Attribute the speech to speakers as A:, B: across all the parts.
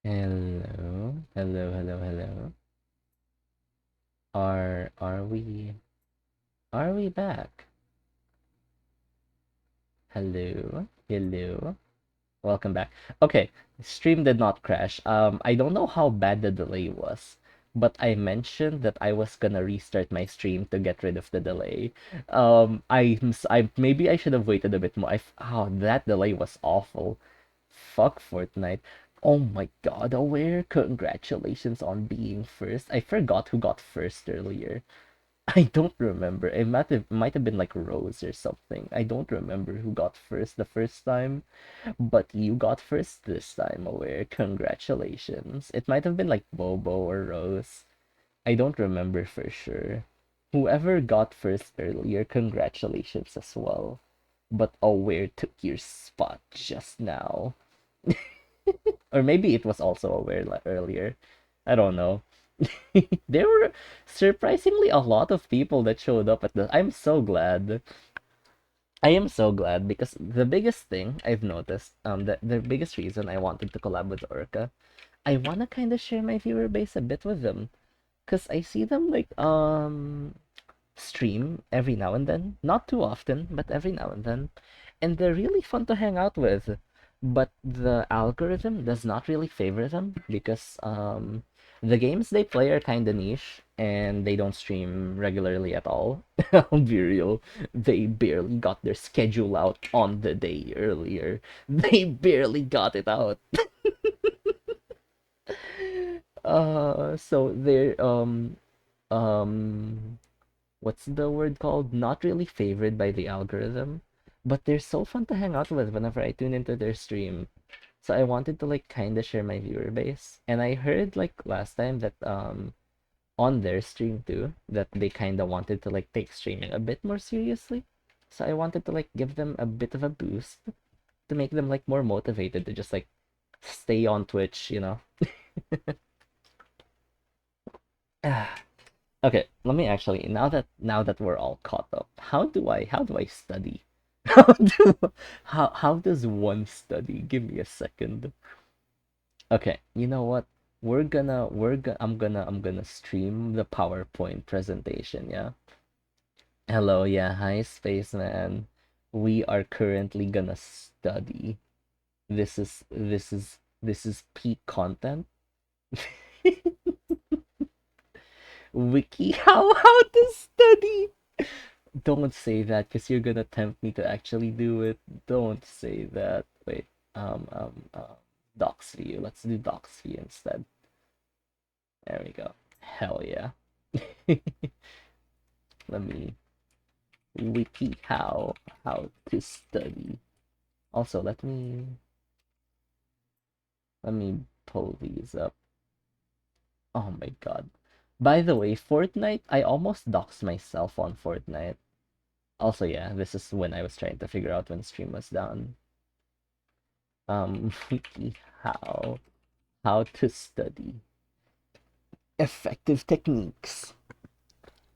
A: Hello, hello, hello, hello. Are we back? Hello, hello. Welcome back. Okay, stream did not crash. I don't know how bad the delay was, but I mentioned that I was gonna restart my stream to get rid of the delay. I maybe I should have waited a bit more. Oh, that delay was awful. Fuck Fortnite. Oh my god, Aware, congratulations on being first. I forgot who got first earlier. I don't remember. It might have been like Rose or something. I don't remember who got first the first time, but you got first this time, Aware. Congratulations. It might have been like Bobo or Rose. I don't remember for sure. Whoever got first earlier, congratulations as well. But Aware took your spot just now. Or maybe it was also Aware earlier. I don't know. There were surprisingly a lot of people that showed up at the. I'm so glad. I am so glad because the biggest thing I've noticed, the biggest reason I wanted to collab with Orca, I wanna kind of share my viewer base a bit with them, cause I see them like stream every now and then, not too often, but every now and then, and they're really fun to hang out with. But the algorithm does not really favor them because the games they play are kind of niche and they don't stream regularly at all. I'll be real. They barely got their schedule out on the day earlier. They barely got it out. So they're um what's the word called? Not really favored by the algorithm, but they're so fun to hang out with whenever I tune into their stream. So I wanted to like kind of share my viewer base. And I heard like last time that on their stream too that they kind of wanted to like take streaming a bit more seriously. So I wanted to like give them a bit of a boost to make them like more motivated to just like stay on Twitch, you know. Okay, let me actually now that we're all caught up, how do I study? How does one study? Give me a second. Okay, you know what? I'm gonna stream the PowerPoint presentation, yeah? Hello, yeah, hi spaceman. We are currently gonna study. This is peak content. Wiki how to study. Don't say that because you're gonna tempt me to actually do it. Don't say that. Wait. Um, um, uh, Docs view. Let's do Docs view instead. There we go. Hell yeah. Let me wiki how to study. Also, let me pull these up. Oh my god. By the way, Fortnite, I almost doxed myself on Fortnite. Also, yeah, this is when I was trying to figure out when stream was down. Wiki how to study effective techniques.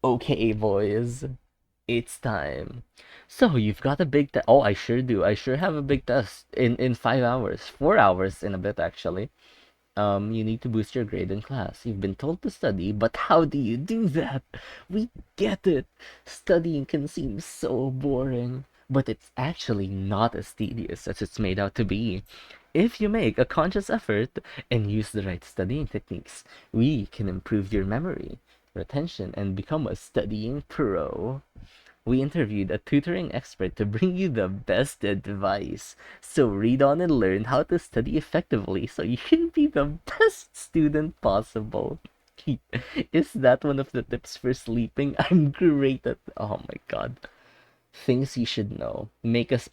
A: Okay, boys, it's time. So you've got a big test. Oh, I sure do. I sure have a big test in 5 hours, 4 hours in a bit actually. You need to boost your grade in class. You've been told to study, but how do you do that? We get it. Studying can seem so boring, but it's actually not as tedious as it's made out to be. If you make a conscious effort and use the right studying techniques, we can improve your memory, retention, and become a studying pro. We interviewed a tutoring expert to bring you the best advice. So read on and learn how to study effectively so you can be the best student possible. Is that one of the tips for sleeping? I'm great at. Oh my god. Things you should know. Make us.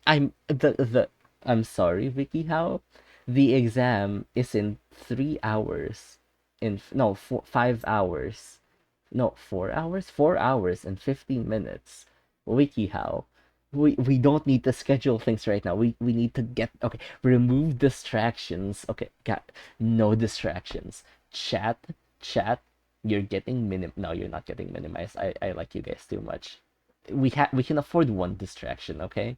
A: I'm the. I'm sorry, Vicky. How? The exam is in 3 hours. No, 5 hours. No, 4 hours? 4 hours and 15 minutes. WikiHow. We don't need to schedule things right now. We need to get okay. Remove distractions. Okay, got no distractions. Chat. You're getting minim. No, you're not getting minimized. I like you guys too much. We can afford one distraction. Okay.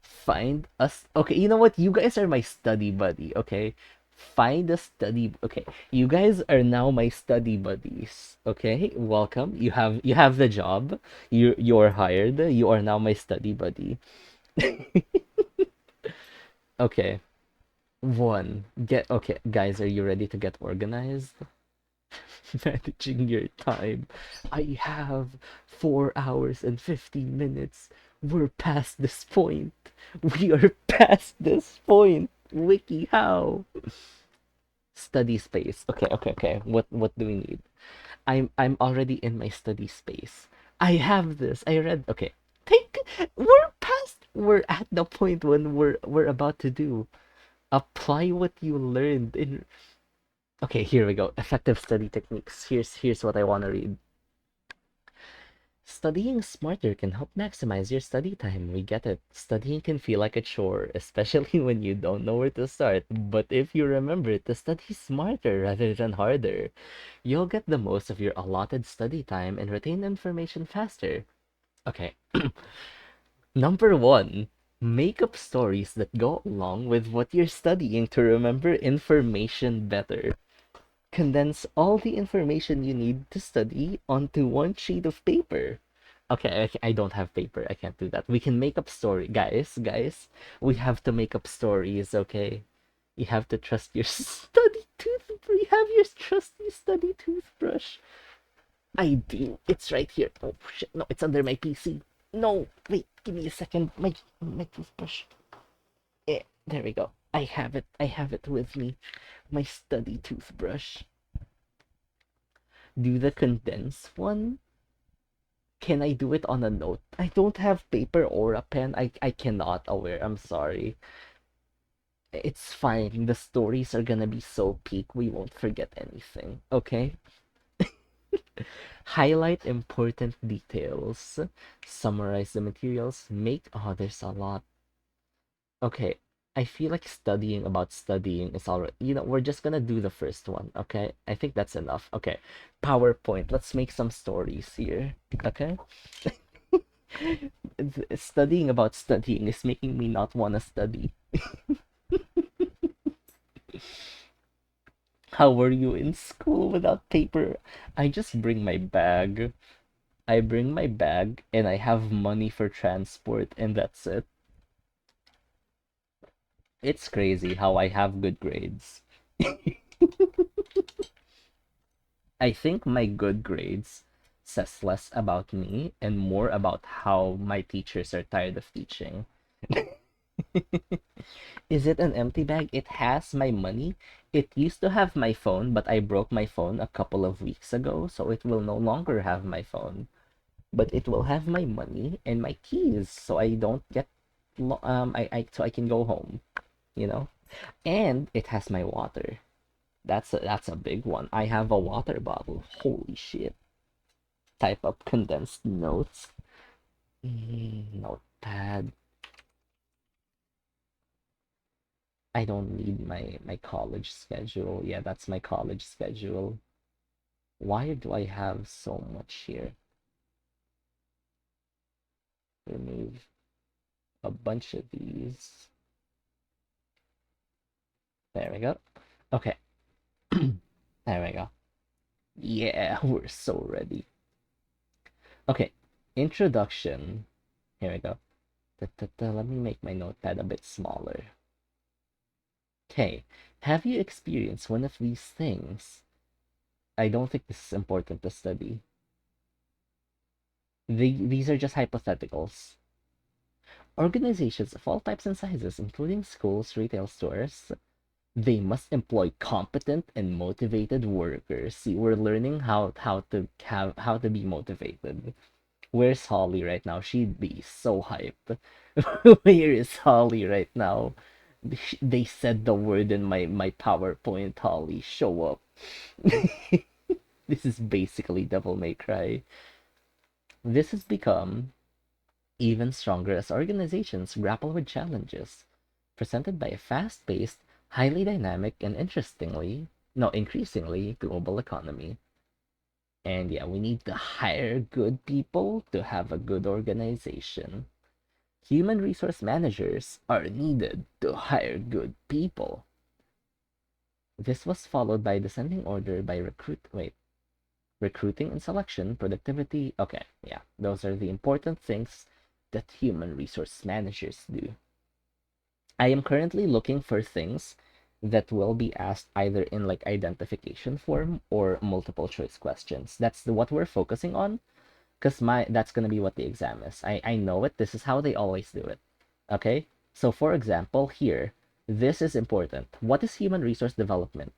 A: Find us. Okay, you know what? You guys are my study buddy. Okay, find a study. Okay, you guys are now my study buddies. Okay, welcome. You have the job. You're hired. You are now my study buddy. Okay, one. Get okay, guys. Are you ready to get organized? Managing your time. I have 4 hours and 15 minutes. We're past this point. We are past this point. Wiki how? Study space. Okay. What do we need? I'm already in my study space. I have this. I read. Okay. Take. We're past. We're at the point when we're about to do. Apply what you learned in. Okay, here we go. Effective study techniques. Here's what I want to read. Studying smarter can help maximize your study time. We get it. Studying can feel like a chore, especially when you don't know where to start. But if you remember to study smarter rather than harder, you'll get the most of your allotted study time and retain information faster. Okay, number one, make up stories that go along with what you're studying to remember information better. Condense all the information you need to study onto one sheet of paper. Okay, I don't have paper. I can't do that. We can make up story, guys. We have to make up stories. Okay, you have to trust your study toothbrush. You have your trusty study toothbrush. I do. It's right here. Oh shit! No, it's under my PC. No, wait. Give me a second. My toothbrush. Yeah, there we go. I have it. I have it with me. My study toothbrush. Do the condense one? Can I do it on a note? I don't have paper or a pen. I cannot aware. I'm sorry. It's fine. The stories are gonna be so peak we won't forget anything. Okay? Highlight important details. Summarize the materials. Make others a lot. Okay. I feel like studying about studying is already, we're just gonna do the first one, okay? I think that's enough. Okay. PowerPoint. Let's make some stories here. Okay? Studying about studying is making me not want to study. How were you in school without paper? I just bring my bag. I bring my bag and I have money for transport, and that's it. It's crazy how I have good grades. I think my good grades says less about me and more about how my teachers are tired of teaching. Is it an empty bag? It has my money. It used to have my phone, but I broke my phone a couple of weeks ago, so it will no longer have my phone. But it will have my money and my keys, so I don't get so I can go home, you know? And it has my water. That's a big one. I have a water bottle. Holy shit. Type up condensed notes. Notepad. I don't need my college schedule. Yeah, that's my college schedule. Why do I have so much here? Remove a bunch of these. There we go. Okay. There we go. Yeah, we're so ready. Okay. Introduction. Here we go. Let me make my notepad a bit smaller. Okay. Have you experienced one of these things? I don't think this is important to study. These are just hypotheticals. Organizations of all types and sizes, including schools, retail stores, they must employ competent and motivated workers. See, we're learning how to be motivated. Where's Holly right now? She'd be so hyped. Where is Holly right now? They said the word in my PowerPoint. Holly, show up. This is basically Devil May Cry. This has become even stronger as organizations grapple with challenges presented by a fast-paced, highly dynamic, and increasingly global economy. And yeah, we need to hire good people to have a good organization. Human resource managers are needed to hire good people. This was followed by descending order by recruiting and selection, productivity. Okay, yeah, those are the important things that human resource managers do. I am currently looking for things that will be asked either in like identification form or multiple choice questions. That's what we're focusing on because that's gonna be what the exam is. I know it. This is how they always do it. Okay? So for example, here, this is important. What is human resource development?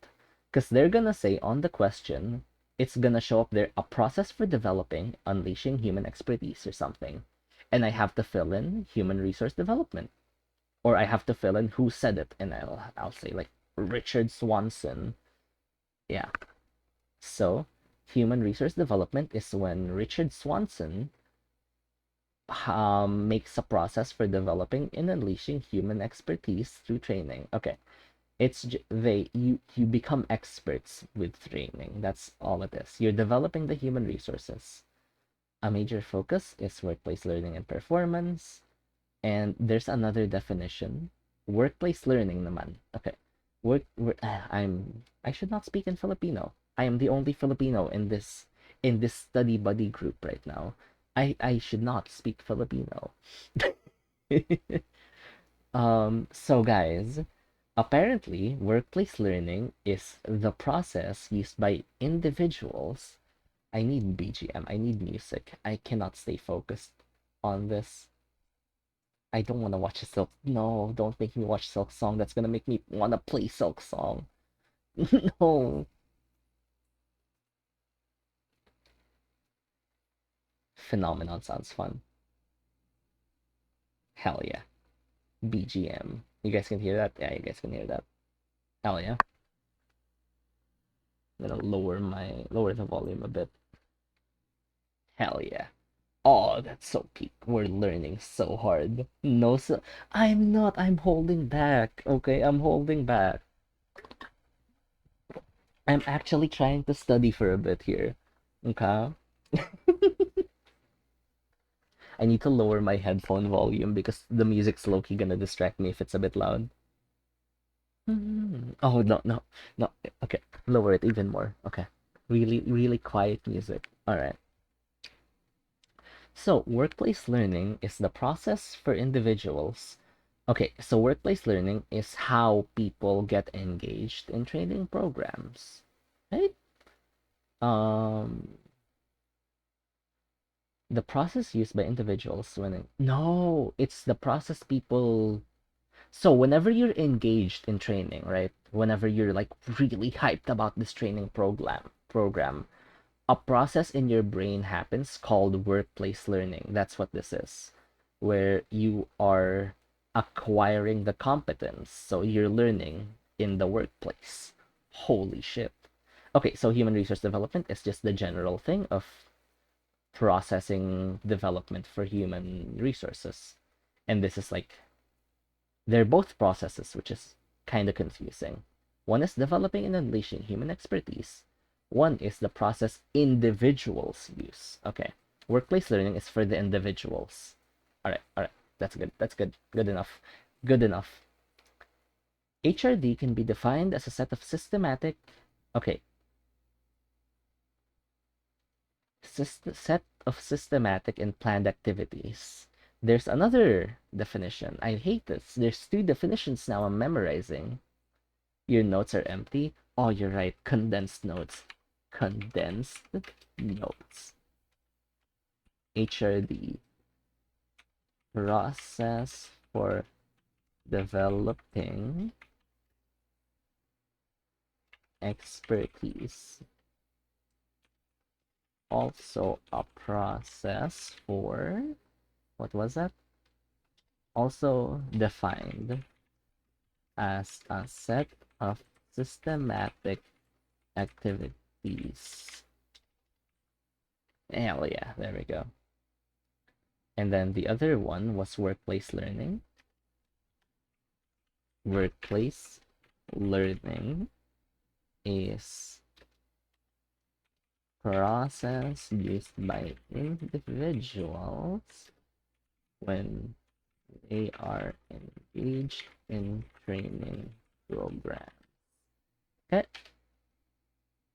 A: Because they're gonna say on the question, it's gonna show up there a process for developing, unleashing human expertise or something. And I have to fill in human resource development. Or I have to fill in who said it, and I'll say like Richard Swanson. Yeah. So human resource development is when Richard Swanson makes a process for developing and unleashing human expertise through training. Okay, it's you become experts with training. That's all it is. You're developing the human resources. A major focus is workplace learning and performance. And there's another definition. Workplace learning naman. Okay. I should not speak in Filipino. I am the only Filipino in this study buddy group right now. I should not speak Filipino. So guys, apparently workplace learning is the process used by individuals. I need BGM. I need music. I cannot stay focused on this. I don't want to watch a Silk. No, don't make me watch Silk Song. That's gonna make me want to play Silk Song. No. Phenomenon sounds fun. Hell yeah. BGM. You guys can hear that? Yeah, you guys can hear that. Hell yeah. I'm gonna lower the volume a bit. Hell yeah. Oh, that's so peak. We're learning so hard. No, so I'm not. I'm holding back. Okay, I'm holding back. I'm actually trying to study for a bit here. Okay. I need to lower my headphone volume because the music's low-key gonna distract me if it's a bit loud. Oh, no, no, no. Okay, lower it even more. Okay. Really, really quiet music. All right. So, workplace learning is the process for individuals. Okay, so workplace learning is how people get engaged in training programs, right? Um, the process used by individuals when no, it's the process people. So whenever you're engaged in training, right? Whenever you're like really hyped about this training program, a process in your brain happens called workplace learning. That's what this is. Where you are acquiring the competence. So you're learning in the workplace. Holy shit. Okay, so human resource development is just the general thing of processing development for human resources. And this is like they're both processes, which is kind of confusing. One is developing and unleashing human expertise. One is the process individuals use. Okay. Workplace learning is for the individuals. All right. All right. That's good. That's good. Good enough. Good enough. HRD can be defined as a set of systematic, okay, set of systematic and planned activities. There's another definition. I hate this. There's two definitions now I'm memorizing. Your notes are empty. Oh, you're right. Condensed notes. Condensed notes. HRD. Process for developing expertise. Also a process for, what was that? Also defined as a set of systematic activities. Hell yeah, there we go. And then the other one was workplace learning. Workplace learning is process used by individuals when They are engaged in training program. Okay.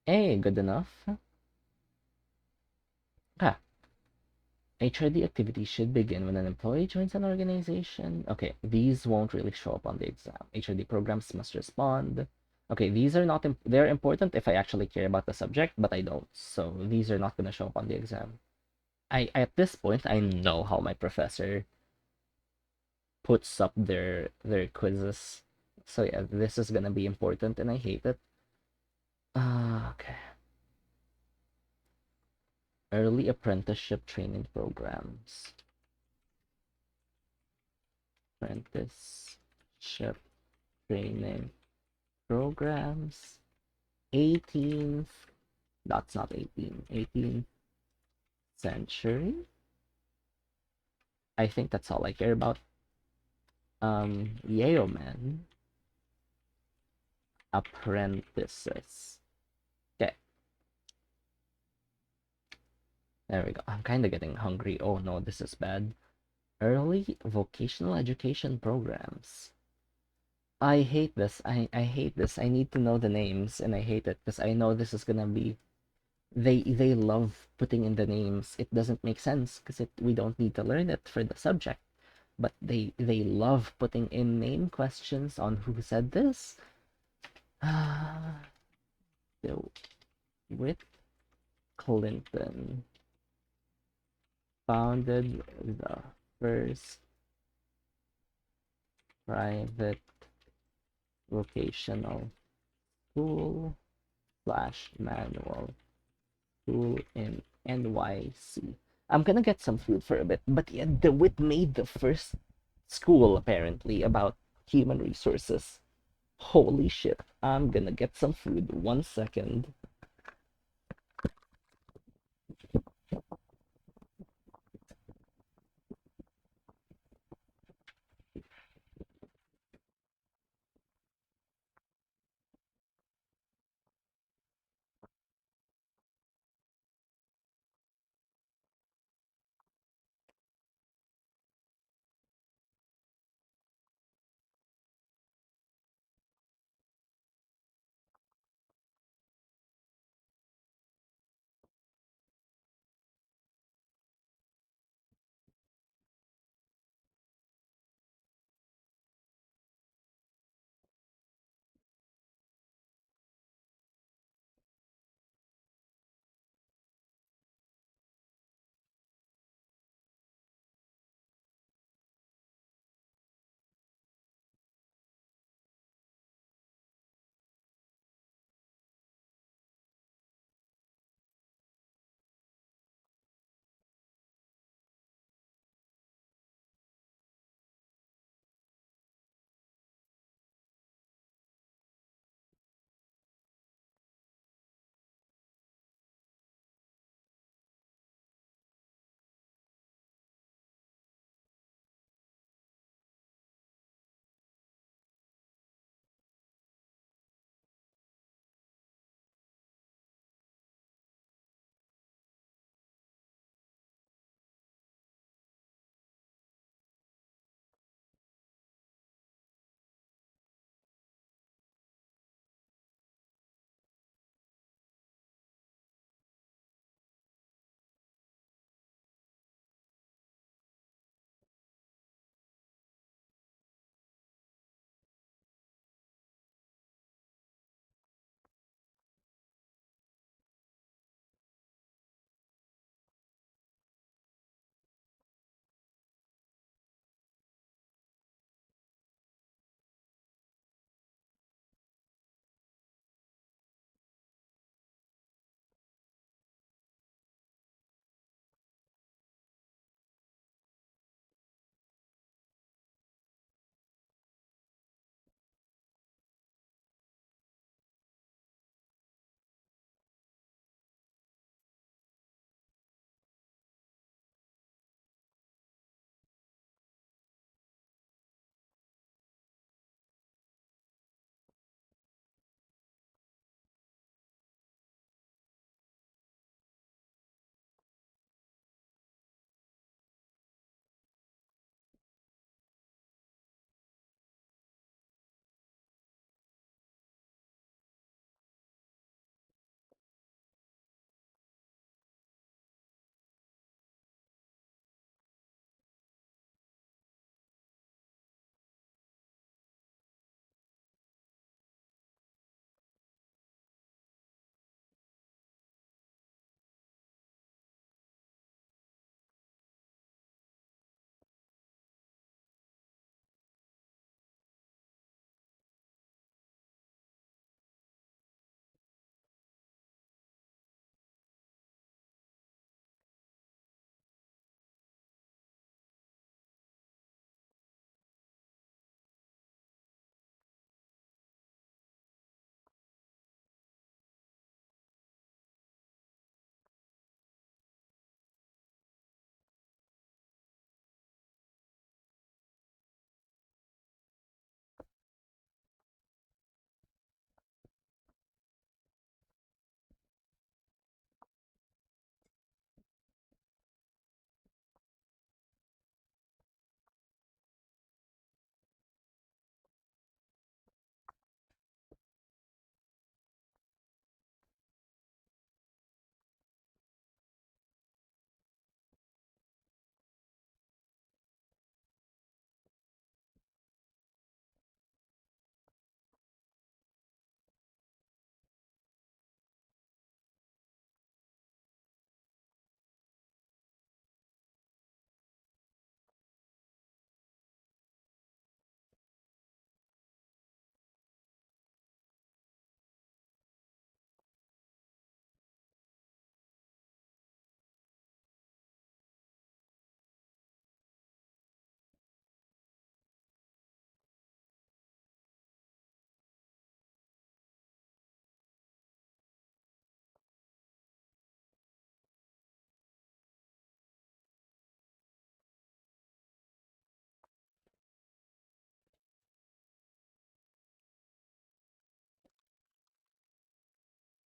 A: Hey, good enough. Ah, HRD activities should begin when an employee joins an organization. Okay, these won't really show up on the exam. HRD programs must respond. Okay, these are not, they're important if I actually care about the subject, but I don't. So these are not going to show up on the exam. At this point, I know how my professor puts up their quizzes. So yeah, this is going to be important and I hate it. Okay. Early apprenticeship training programs. Apprenticeship training programs. 18th, that's not 18th century. I think that's all I care about. Yeoman apprentices. Okay, there we go. I'm kind of getting hungry. Oh no, this is bad. Early vocational education programs. I hate this. I hate this. I need to know the names and I hate it because I know this is gonna be they love putting in the names. It doesn't make sense because we don't need to learn it for the subject. But they love putting in name questions on who said this. Bill Whit Clinton founded the first private vocational school slash manual school in NYC. I'm gonna get some food for a bit, but yeah, DeWitt made the first school apparently about human resources. Holy shit! I'm gonna get some food. 1 second.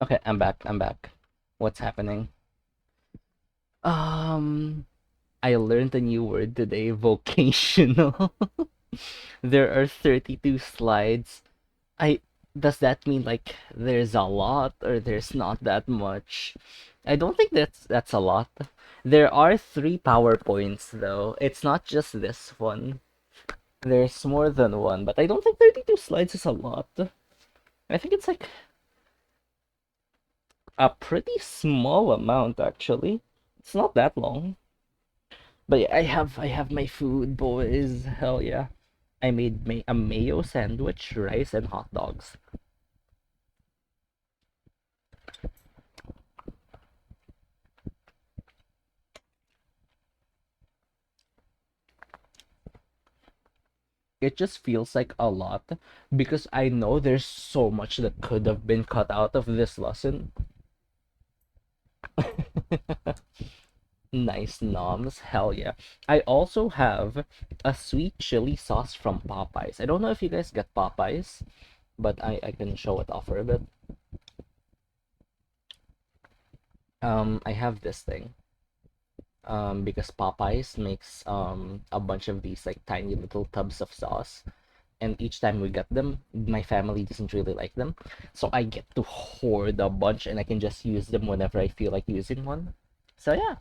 A: Okay, I'm back. I'm back. What's happening? Um, I learned a new word today, vocational. There are 32 slides. I Does that mean like there's a lot or there's not that much? I don't think that's a lot. There are three PowerPoints though. It's not just this one. There's more than one, but I don't think 32 slides is a lot. I think it's like a pretty small amount actually. It's not that long. But yeah, I have my food, boys. Hell yeah. I made a mayo sandwich, rice, and hot dogs. It just feels like a lot because I know there's so much that could have been cut out of this lesson. Nice noms, hell yeah. I also have a sweet chili sauce from Popeyes. I don't know if you guys get Popeyes, but I can show it off for a bit. I have this thing. Because Popeyes makes a bunch of these like tiny little tubs of sauce, and each time we get them, my family doesn't really like them, so I get to hoard a bunch, and I can just use them whenever I feel like using one. So yeah,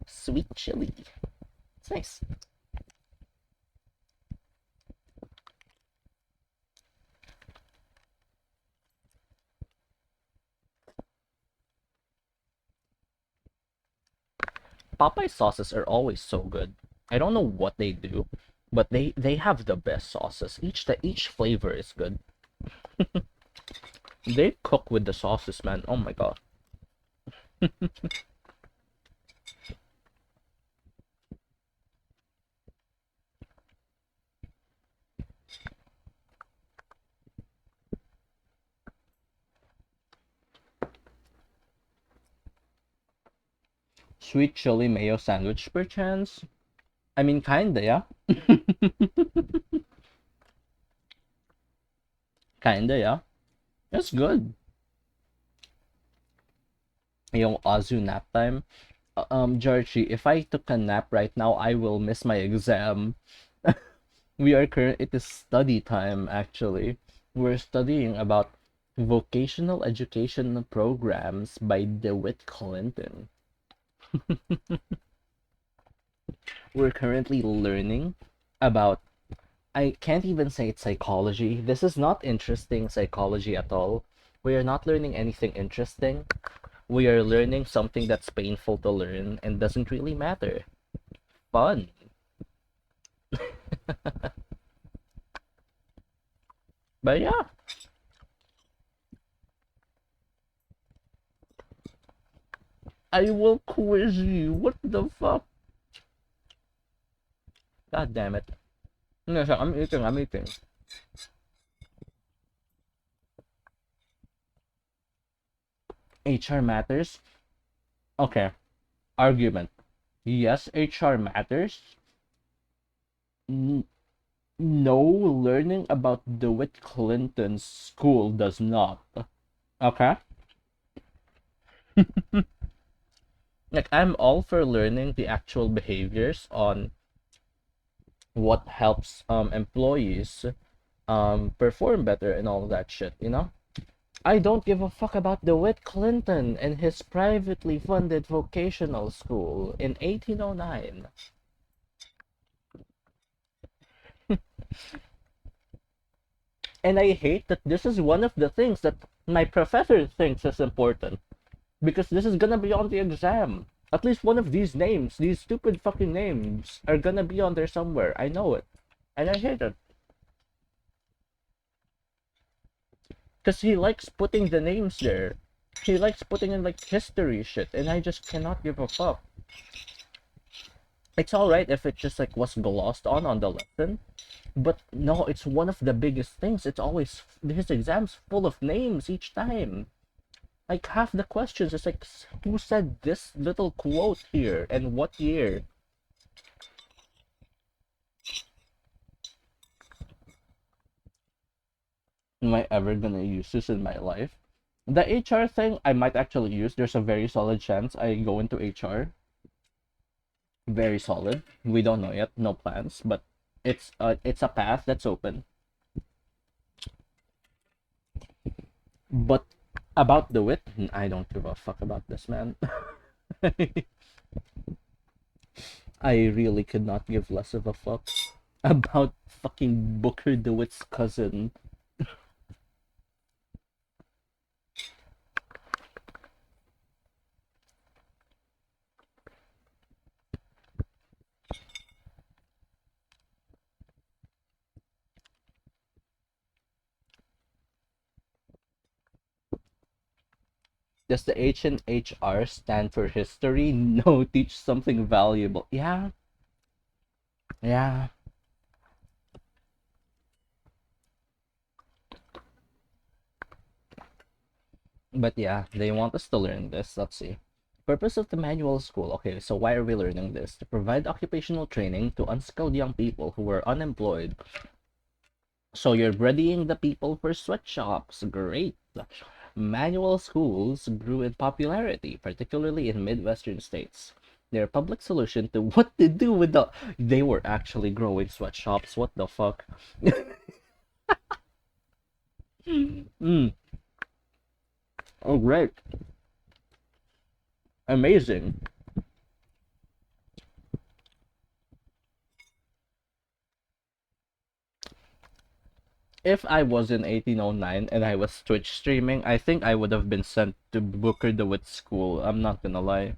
A: sweet chili, it's nice. Popeye sauces are always so good. I don't know what they do, but they have the best sauces. Each flavor is good. They cook with the sauces, man. Oh my god. Sweet chili mayo sandwich, perchance. I mean, kinda, yeah. Kinda, yeah. It's good. Azu nap time. Georgie, if I took a nap right now, I will miss my exam. It is study time, actually. We're studying about vocational education programs by DeWitt Clinton. We're currently learning about, I can't even say it's psychology. This is not interesting psychology at all. We are not learning anything interesting. We are learning something that's painful to learn and doesn't really matter. Fun. But yeah, I will quiz you. What the fuck? God damn it. No, so I'm eating. HR matters? Okay. Argument. Yes, HR matters. N- no, learning about DeWitt Clinton's school does not. Okay? Like, I'm all for learning the actual behaviors on what helps employees perform better and all that shit, you know? I don't give a fuck about DeWitt Clinton and his privately funded vocational school in 1809. And I hate that this is one of the things that my professor thinks is important. Because this is gonna be on the exam. At least one of these names, these stupid fucking names, are gonna be on there somewhere. I know it. And I hate it. Because he likes putting the names there. He likes putting in like history shit, and I just cannot give a fuck. It's alright if it just like was glossed on the lesson, but no, it's one of the biggest things. It's always his exams full of names each time. Like half the questions is like who said this little quote here and what year? Am I ever gonna use this in my life? The HR thing I might actually use. There's a very solid chance I go into HR. Very solid. We don't know yet, no plans, but it's a path that's open. But about the wit, I don't give a fuck about this, man. I really could not give less of a fuck about fucking Booker DeWitt's cousin. Does the H in HR stand for history? No, teach something valuable. Yeah, yeah. But yeah, they want us to learn this. Let's see. Purpose of the manual school. Okay, so why are we learning this? To provide occupational training to unskilled young people who were unemployed. So you're readying the people for sweatshops. Great. Manual schools grew in popularity, particularly in Midwestern states. They're a public solution to what to do with the. They were actually growing sweatshops. What the fuck? Mm. Oh, great. Amazing. If I was in 1809 and I was Twitch streaming, I think I would have been sent to Booker DeWitt School. I'm not gonna lie.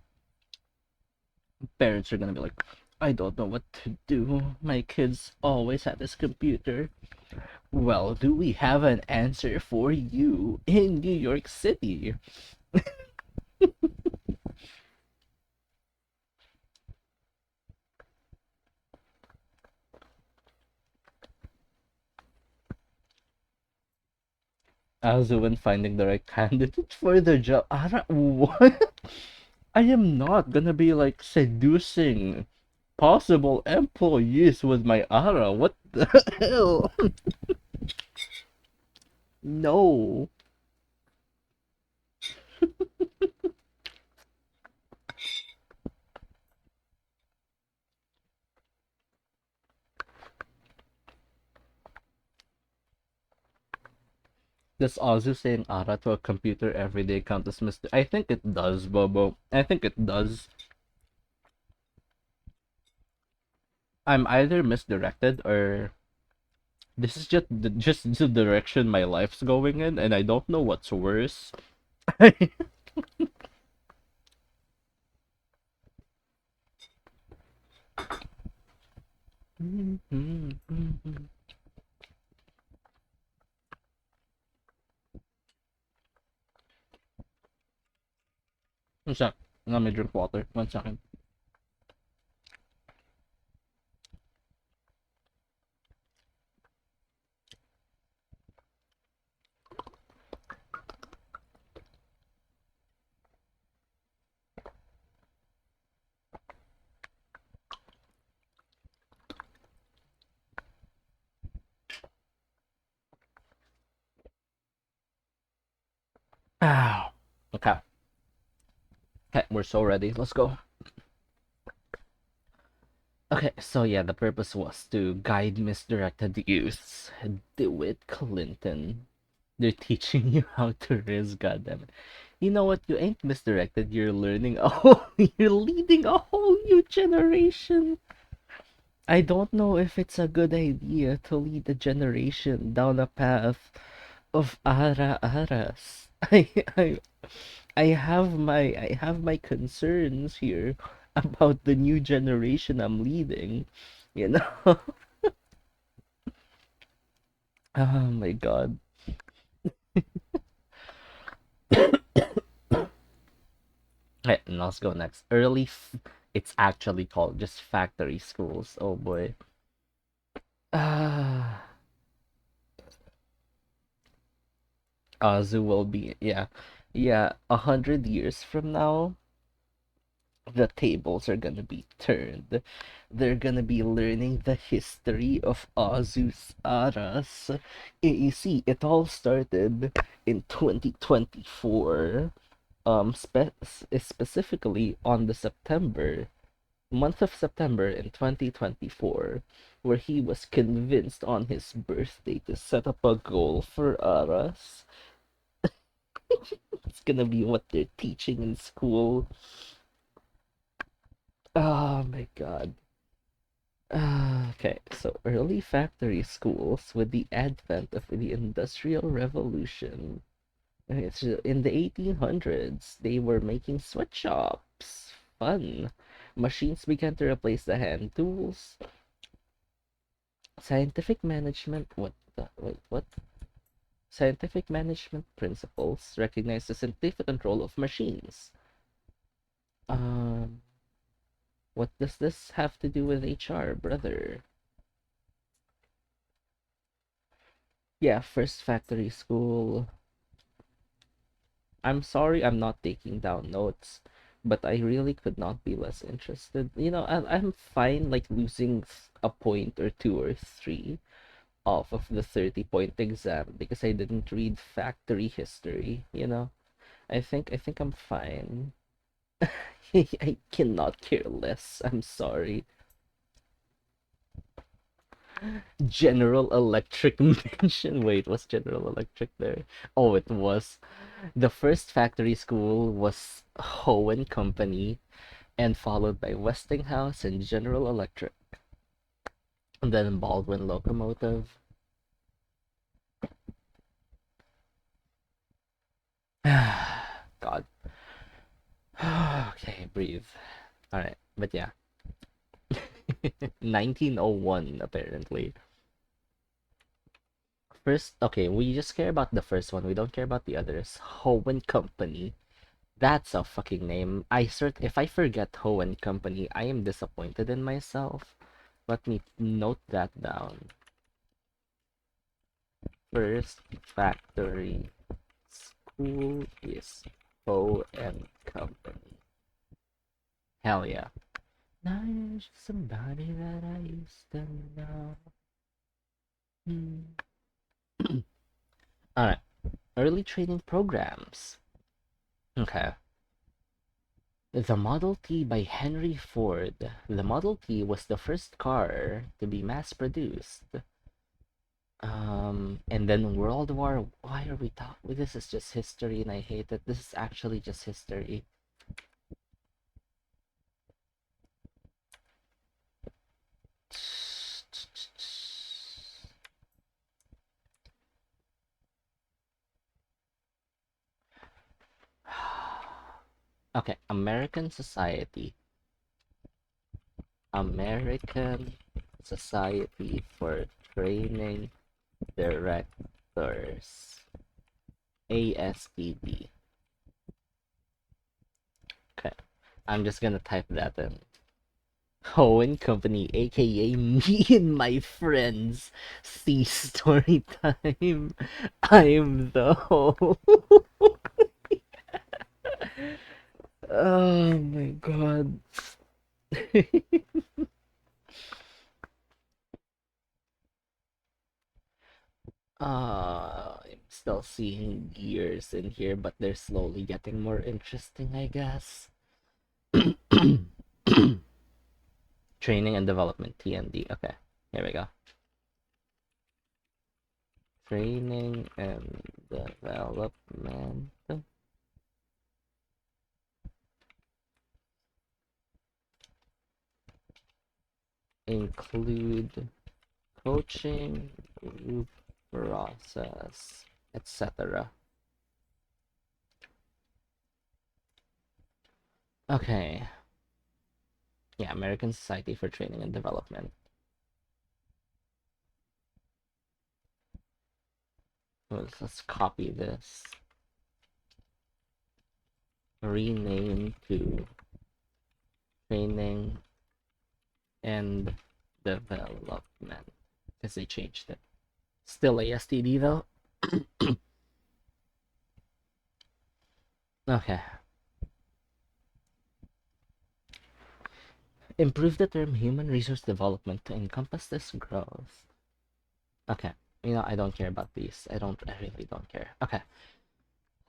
A: Parents are gonna be like, I don't know what to do. My kid's always at his computer. Well, do we have an answer for you in New York City? Also, when finding the right candidate for the job. What? I am not gonna be like seducing possible employees with my Ara. What the hell? No. Does also saying Ara to a computer every day count as mistake? I think it does, Bobo. I think it does. I'm either misdirected or this is just the direction my life's going in, and I don't know what's worse. One sec. Let me drink water. 1 second. Ow. Okay. Okay, we're so ready. Let's go. Okay, so yeah, the purpose was to guide misdirected youths. Do it, Clinton. They're teaching you how to risk, goddammit. You know what? You ain't misdirected. You're learning a whole. You're leading a whole new generation. I don't know if it's a good idea to lead a generation down a path of ara-aras. I I have my concerns here about the new generation I'm leading. You know? Oh my god. Okay, let's go next. It's actually called just factory schools. Oh boy. Ah, Azu will be, yeah, yeah. 100 years from now, The tables are gonna be turned. They're gonna be learning the history of Azus Aras. You see, it all started in 2024, specifically on the month of September in 2024, where he was convinced on his birthday to set up a goal for Aras. It's gonna be what they're teaching in school. Oh my god. Okay, so early factory schools with the advent of the Industrial Revolution. Okay, so in the 1800s, they were making sweatshops. Fun. Machines began to replace the hand tools. Scientific management. What? Scientific management principles recognize the scientific control of machines. Um, what does this have to do with HR, brother? Yeah, first factory school. I'm sorry I'm not taking down notes, but I really could not be less interested. I'm fine like losing a point or two or three off of the 30-point exam because I didn't read factory history. I think I'm fine. I cannot care less. I'm sorry. General Electric mention. Wait, was General Electric there? Oh, it was. The first factory school was Hoe and Company, and followed by Westinghouse and General Electric, and then Baldwin Locomotive. God. Okay, breathe. All right, but yeah, 1901 apparently. First, okay, we just care about the first one. We don't care about the others. Hoe and Company. That's a fucking name. If I forget Hoe and Company, I am disappointed in myself. Let me note that down. First factory school is Hoe and Company. Hell yeah. Now you're just somebody that I used to know. Hmm. Alright. Early training programs. Okay. The Model T by Henry Ford. The Model T was the first car to be mass produced. And then World War. Why are we talking? This is just history, and I hate it. This is actually just history. Okay, American Society. American Society for Training Directors. ASTD. Okay, I'm just gonna type that in. Owen Company, aka me and my friends. See story time. I'm the host. Oh my god. I'm still seeing gears in here, but they're slowly getting more interesting, I guess. Training and development, TND. Okay, here we go. Training and development. Include coaching, group process, etc. Okay. Yeah, American Society for Training and Development. Let's copy this. Rename to Training and Development. Because they changed it. Still ASTD though. Okay. Improve the term human resource development to encompass this growth. Okay. I don't care about these. I really don't care. Okay.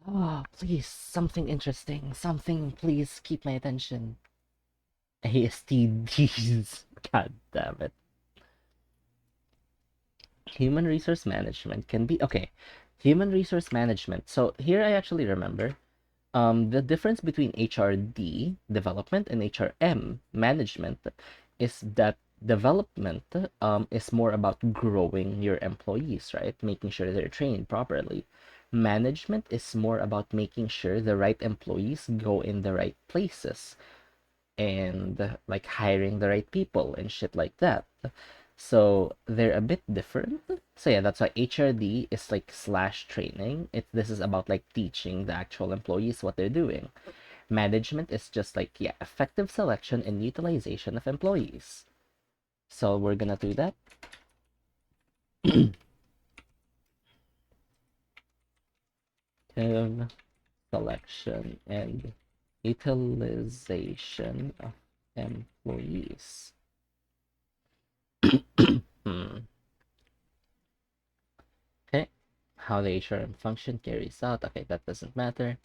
A: Oh, please, something interesting. Something, please keep my attention. ASTDs. God damn it. Human resource management can be okay. Human resource management. So here I actually remember the difference between HRD development and HRM management is that development is more about growing your employees, right? Making sure they're trained properly. Management is more about making sure the right employees go in the right places and like hiring the right people and shit like that. So they're a bit different. So yeah, that's why HRD is like slash training. This is about like teaching the actual employees what they're doing. Management is just like yeah, effective selection and utilization of employees. So we're gonna do that. Effective selection and utilization of employees. Hmm. Okay. How the HRM function carries out. Okay, that doesn't matter.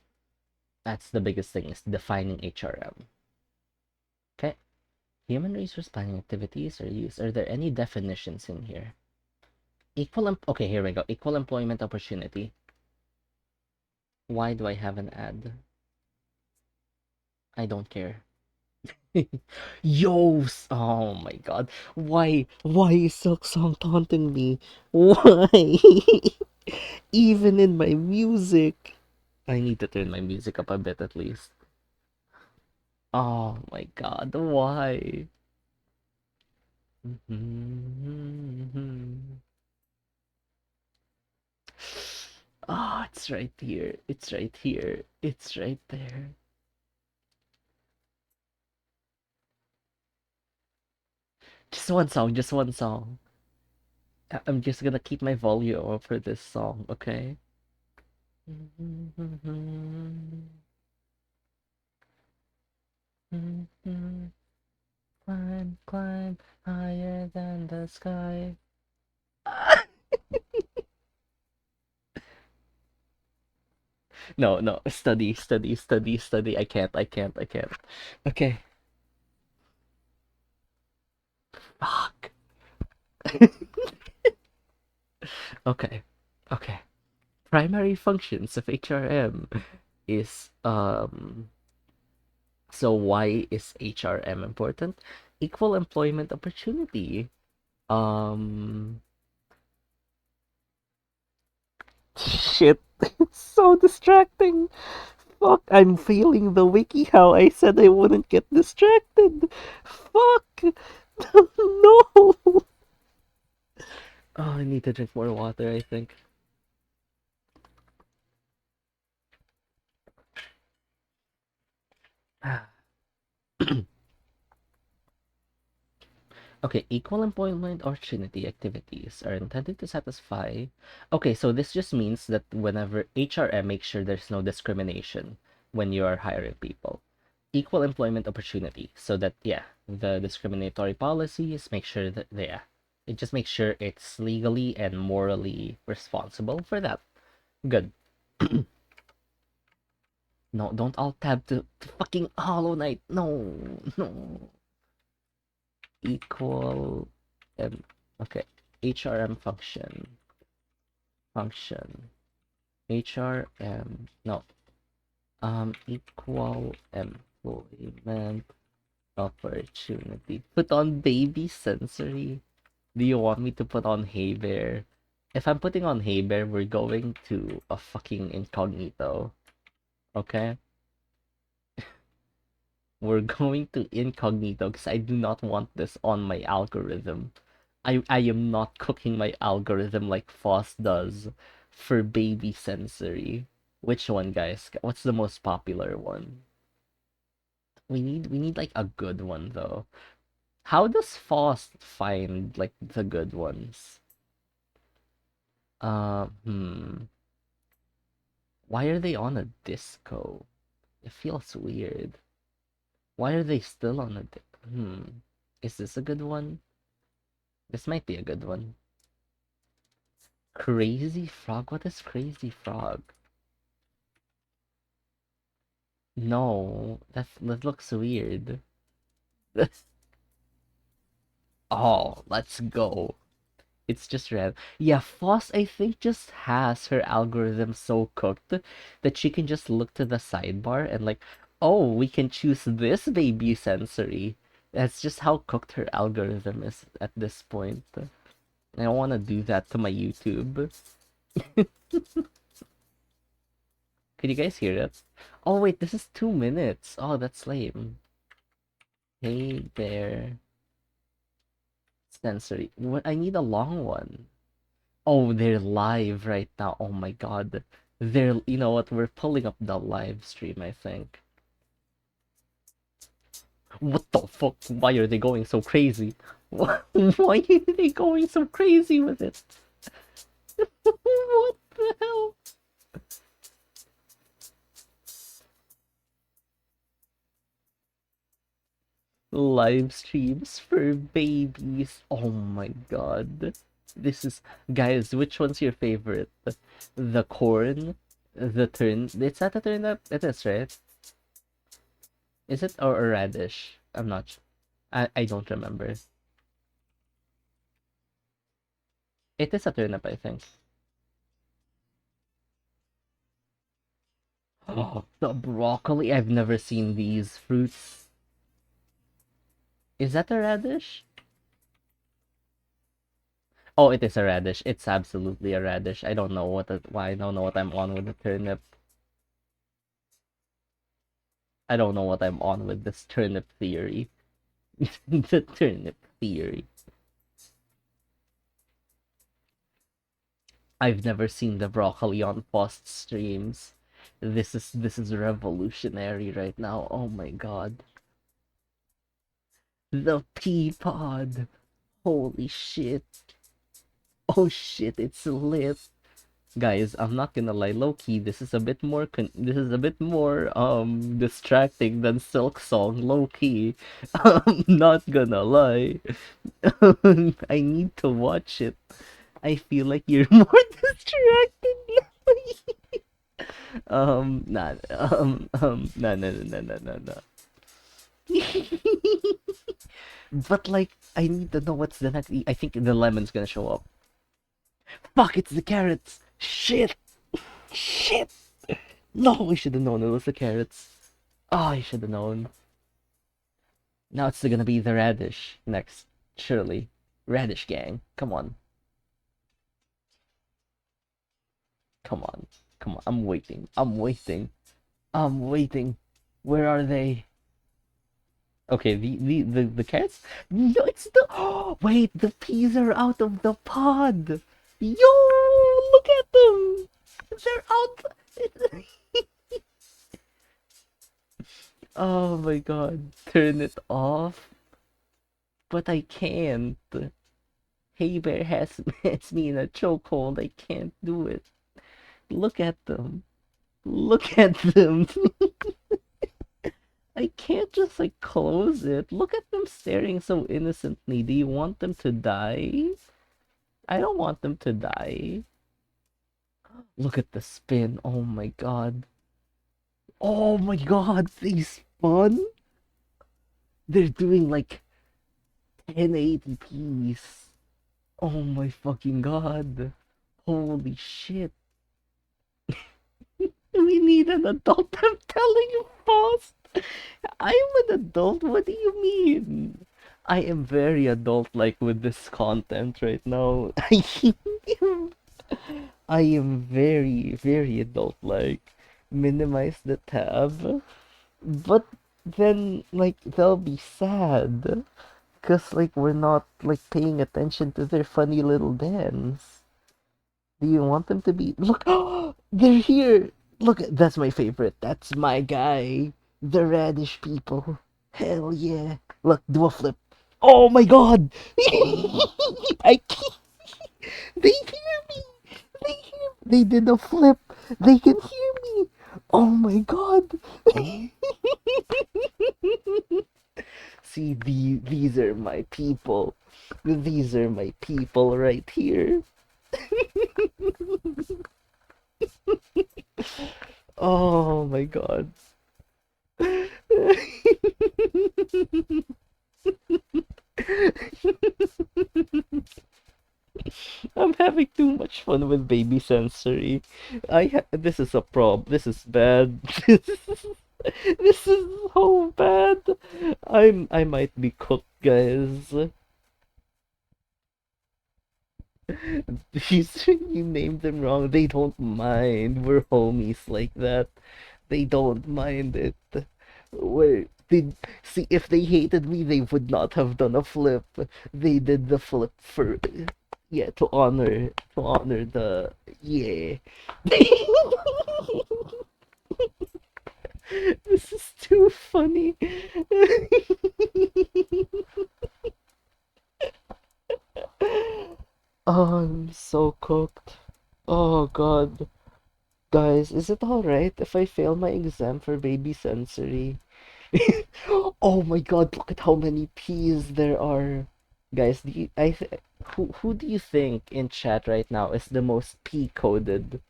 A: That's the biggest thing is defining HRM. Okay. Human resource planning activities are used. Are there any definitions in here? Okay, here we go. Equal employment opportunity. Why do I have an ad? I don't care. Yo, oh my god. Why is Silk Song taunting me? Why? Even in my music. I need to turn my music up a bit at least. Oh my god, why? Oh, it's right here. It's right here. It's right there. Just one song, just one song. I'm just gonna keep my volume up for this song, okay? Climb, climb higher than the sky. No, no, study, study, study, study. I can't. Okay. Fuck. Okay. Okay. Primary functions of HRM is so why is HRM important? Equal employment opportunity. Um Shit. It's so distracting. Fuck, I'm failing the wiki how I said I wouldn't get distracted. Fuck. No. Oh, I need to drink more water, I think. Okay, equal employment opportunity activities are intended to satisfy. Okay, so this just means that whenever HRM makes sure there's no discrimination when you are hiring people. Equal employment opportunity, so that, yeah, the discriminatory policies make sure that, yeah, it just makes sure it's legally and morally responsible for that. Good. No, don't alt tab to fucking Hollow Knight. No, no. Equal um, okay, HRM function HRM no equal employment opportunity. Put on baby sensory. Do you want me to put on Hey Bear? If I'm putting on Hey Bear, we're going to a fucking incognito. Okay, we're going to incognito because I do not want this on my algorithm. I am not cooking my algorithm like Foss does for baby sensory. Which one, guys? What's the most popular one? We need like a good one though. How does Foss find like the good ones? Hmm. Why are they on a disco? It feels weird. Why are they still on a disco? Hmm. Is this a good one? This might be a good one. Crazy Frog? What is Crazy Frog? No, that looks weird. Oh, let's go. It's just red. Yeah, Foss, I think, just has her algorithm so cooked that she can just look to the sidebar and like, oh, we can choose this baby sensory. That's just how cooked her algorithm is at this point. I don't want to do that to my YouTube. Could you guys hear it? Oh wait, this is 2 minutes. Oh, that's lame. Hey there, sensory. What? I need a long one. Oh, they're live right now. Oh my god. They're, you know what? We're pulling up the live stream, I think. What the fuck? Why are they going so crazy? Why are they going so crazy with it? What the hell? Live streams for babies. Oh my god. This is, guys, which one's your favorite? The corn? The turn? It's not a turnip? It is, right? Is it or a radish? I'm not sure. I don't remember. It is a turnip, I think. Oh, the broccoli. I've never seen these fruits. Is that a radish? Oh, it is a radish. It's absolutely a radish. I don't know why I don't know what I'm on with the turnip. I don't know what I'm on with this turnip theory. The turnip theory. I've never seen the broccoli on post streams. This is revolutionary right now. Oh my god. The pea pod. Holy shit. Oh shit, it's lit. Guys, I'm not gonna lie, low key, this is a bit more this is a bit more distracting than Silk Song, low key. I'm not gonna lie. I need to watch it. I feel like you're more distracted now. Nah, no, no, no, no, no, no. But like, I need to know what's the next. I think the lemon's gonna show up. Fuck! It's the carrots. Shit! Shit! No, I should have known it was the carrots. Oh, I should have known. Now it's gonna be the radish next, surely. Radish gang, come on, come on, come on. I'm waiting. I'm waiting. I'm waiting. Where are they? Okay, the carrots? No, it's the. Oh, wait, the peas are out of the pod. Yo, look at them. They're out. Oh my god, turn it off. But I can't. Hey Bear has me in a chokehold. I can't do it. Look at them. Look at them. I can't just like close it. Look at them staring so innocently. Do you want them to die? I don't want them to die. Look at the spin. Oh my god. Oh my god, they spun? They're doing like 1080 piece. Oh my fucking god. Holy shit. We need an adult. I'm telling you, Faust. I'm an adult. What do you mean? I am very adult-like with this content right now. I am very, very adult-like. Minimize the tab. But then, like, they'll be sad. Because, like, we're not, like, paying attention to their funny little dance. Do you want them to be? Look, they're here. Look, that's my favorite. That's my guy. The radish people. Hell yeah. Look, do a flip. Oh my god. I can't. They hear me. They hear. They did a flip. They can hear me. Oh my god. See, these are my people. These are my people right here. Oh my god. I'm having too much fun with baby sensory. This is a prob. This is bad. This is so bad. I might be cooked, guys. You named them wrong. They don't mind. We're homies like that. They don't mind it. Wait, did see if they hated me, they would not have done a flip. They did the flip for yeah to honor the yeah. This is too funny. Oh, I'm so cooked. Oh God. Guys, is it alright if I fail my exam for baby sensory? Oh my God, look at how many P's there are. Guys, who do you think in chat right now is the most P coded?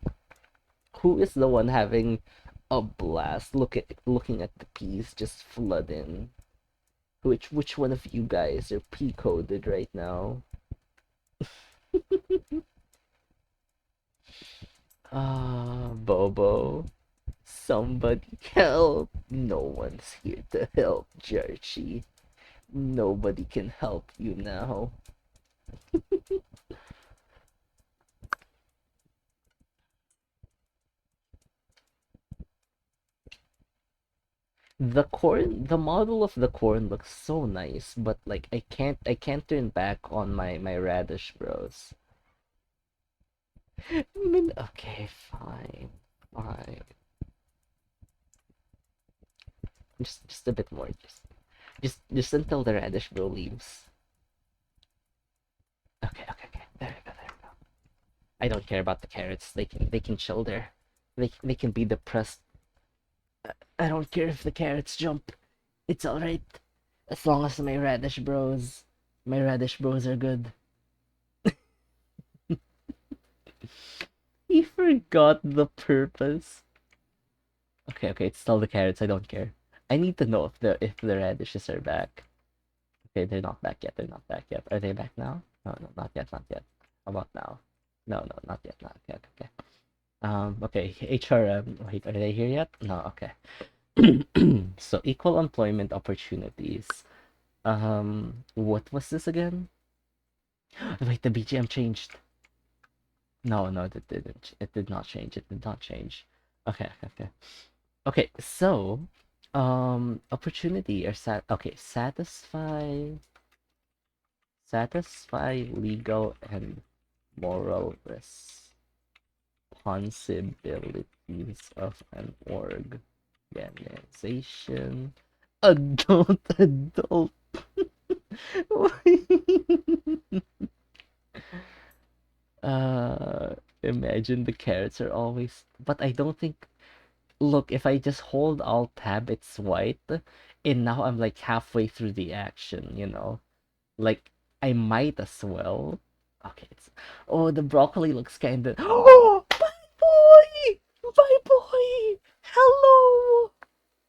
A: Who is the one having a blast looking at the P's just flood in? Which one of you guys are P coded right now? Ah, Bobo. Somebody help. No one's here to help, Jerchi. Nobody can help you now. The model of the corn looks so nice, but like I can't turn back on my radish bros. Okay, fine, fine. Just a bit more, just until the radish bro leaves. Okay, okay, okay. There we go, there we go. I don't care about the carrots. They can chill there. They can be depressed. I don't care if the carrots jump. It's alright. As long as my radish bros are good. He forgot the purpose. Okay, okay, it's still the carrots. I don't care. I need to know if the radishes are back. Okay, they're not back yet. They're not back yet. Are they back now? No, no, not yet, not yet. How about now? No, no, not yet, not yet. Okay. Okay, HRM. Wait, are they here yet? No, okay. So equal employment opportunities. What was this again? Wait, the BGM changed. No, no, it didn't. It did not change. It did not change. Okay, okay. Okay, so opportunity or okay, satisfy legal and moral responsibilities of an organization. Adult. uh Imagine the carrots are always, but I don't think, look, if I just hold alt tab, it's white, and now I'm like halfway through the action. Like I might as well. Okay, oh, the broccoli looks kind of. Oh, my boy, hello.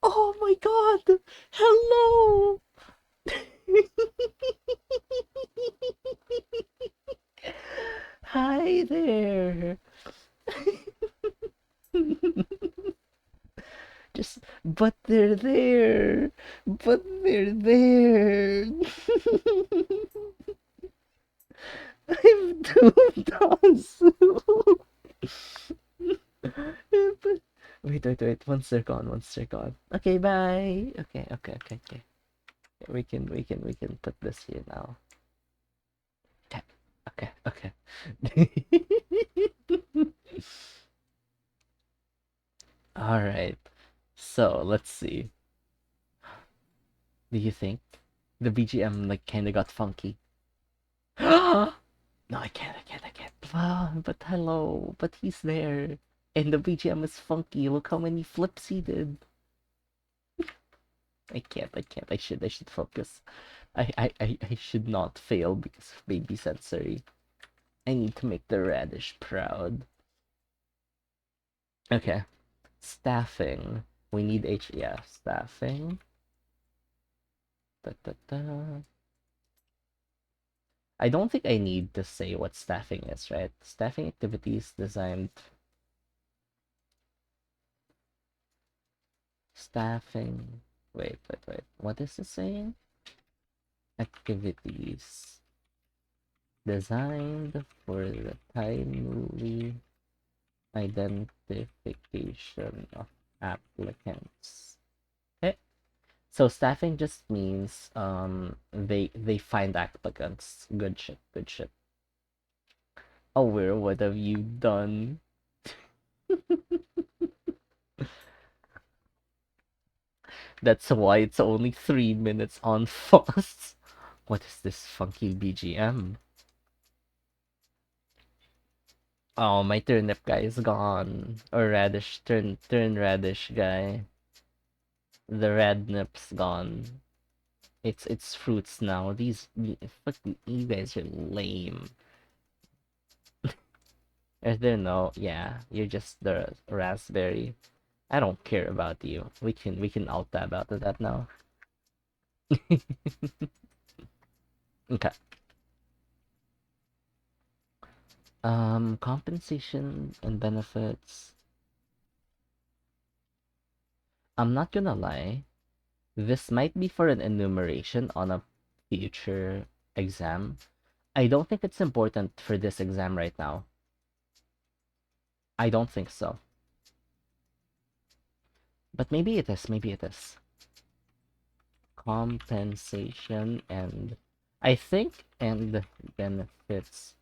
A: Oh my God, hello. Hi there. But they're there. But they're there. I'm doomed also. Wait. Once they're gone, once they're gone. Okay, bye. Okay. We can put this here now. Okay. All right. So let's see. Do you think the BGM like kind of got funky? No, I can't. But hello, but he's there, and the BGM is funky. Look how many flips he did. I can't. I should focus. I should not fail because of baby sensory. I need to make the radish proud. Okay. Staffing. We need yeah, staffing. Da, da, da. I don't think I need to say what staffing is, right? Staffing activities designed. Staffing. Wait. What is it saying? Activities designed for the timely identification of applicants. Okay. So staffing just means they find applicants. Good shit, good shit. Oh, where what have you done? That's why it's only 3 minutes on fast. What is this funky BGM? Oh, my turnip guy is gone. Or radish, turn radish guy. The radnip's gone. It's fruits now. Fuck you guys are lame. Is there no? Yeah, you're just the raspberry. I don't care about you. We can alt tab out of that now. Okay. Compensation and benefits. I'm not gonna lie. This might be for an enumeration on a future exam. I don't think it's important for this exam right now. I don't think so. But maybe it is. Maybe it is. Compensation and I think and benefits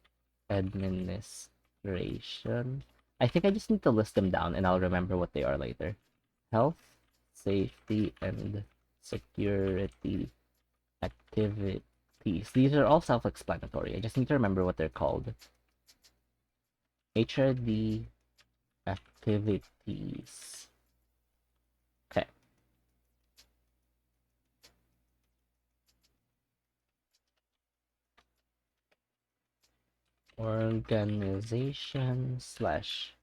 A: administration. I think I just need to list them down and I'll remember what they are later. Health, safety, and security activities. These are all self-explanatory. I just need to remember what they're called. HRD activities. Okay. Organization slash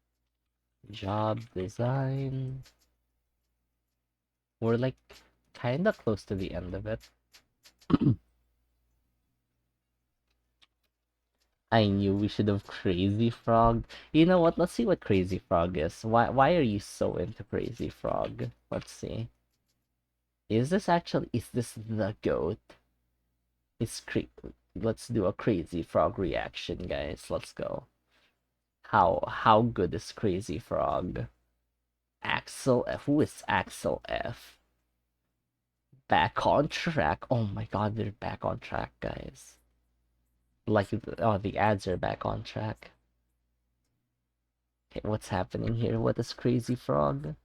A: job design. We're like kinda close to the end of it. I knew we should have Crazy Frog. You know what? Let's see what Crazy Frog is. Why are you so into Crazy Frog? Let's see. Is this the goat? It's Let's do a Crazy Frog reaction, guys. Let's go. How good is Crazy Frog? Axel F. Who is Axel F? Back on track. Oh my god, they're back on track, guys. Like, oh, the ads are back on track. Okay, what's happening here? What is Crazy Frog?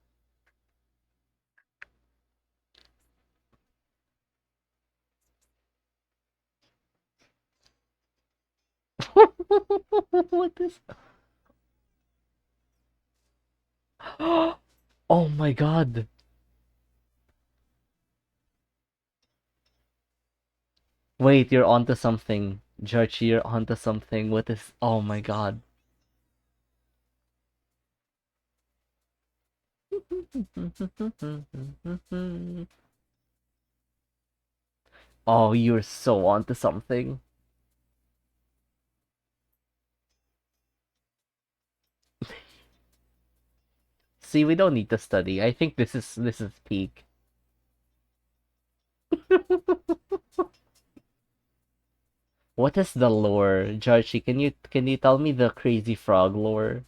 A: What is? Oh my god. Wait, you're onto something. Georgie, you're onto something. What is? Oh my god. Oh, you're so onto something. See, we don't need to study. I think this is peak. What is the lore, Georgie? Can you tell me the Crazy Frog lore?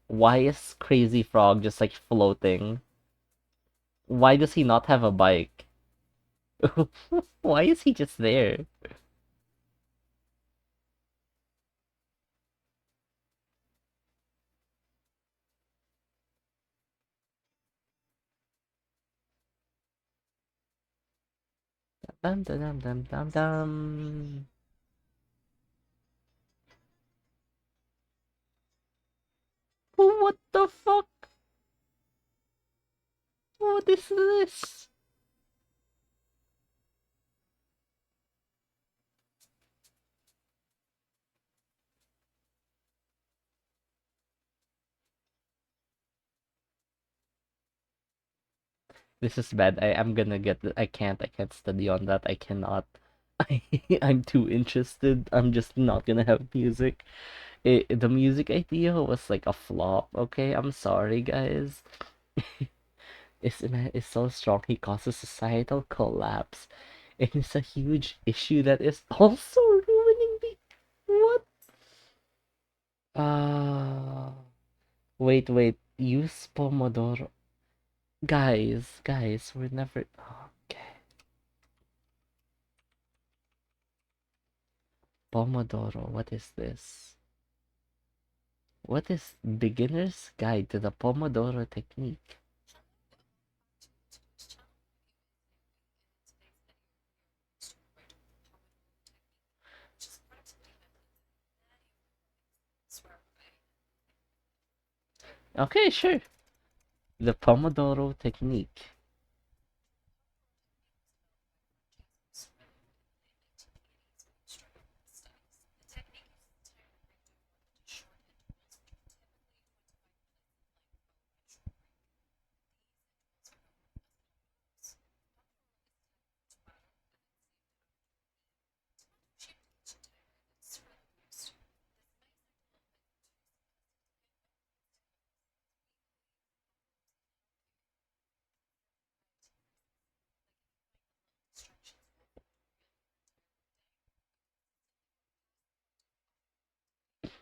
A: Why is Crazy Frog just like floating? Why does he not have a bike? Why is he just there? Dum dum dum dum dum dum. What the fuck? What is this? This is bad. I'm gonna get I can't study on that. I cannot. I'm too interested. I'm just not gonna have music. The music idea was like a flop. Okay, I'm sorry, guys. Is so strong he causes societal collapse. It is a huge issue that is also ruining the what? Uh wait. Use Pomodoro. Guys, we're never okay. Pomodoro, what is this? What is beginner's guide to the Pomodoro technique? Okay, sure. The Pomodoro technique.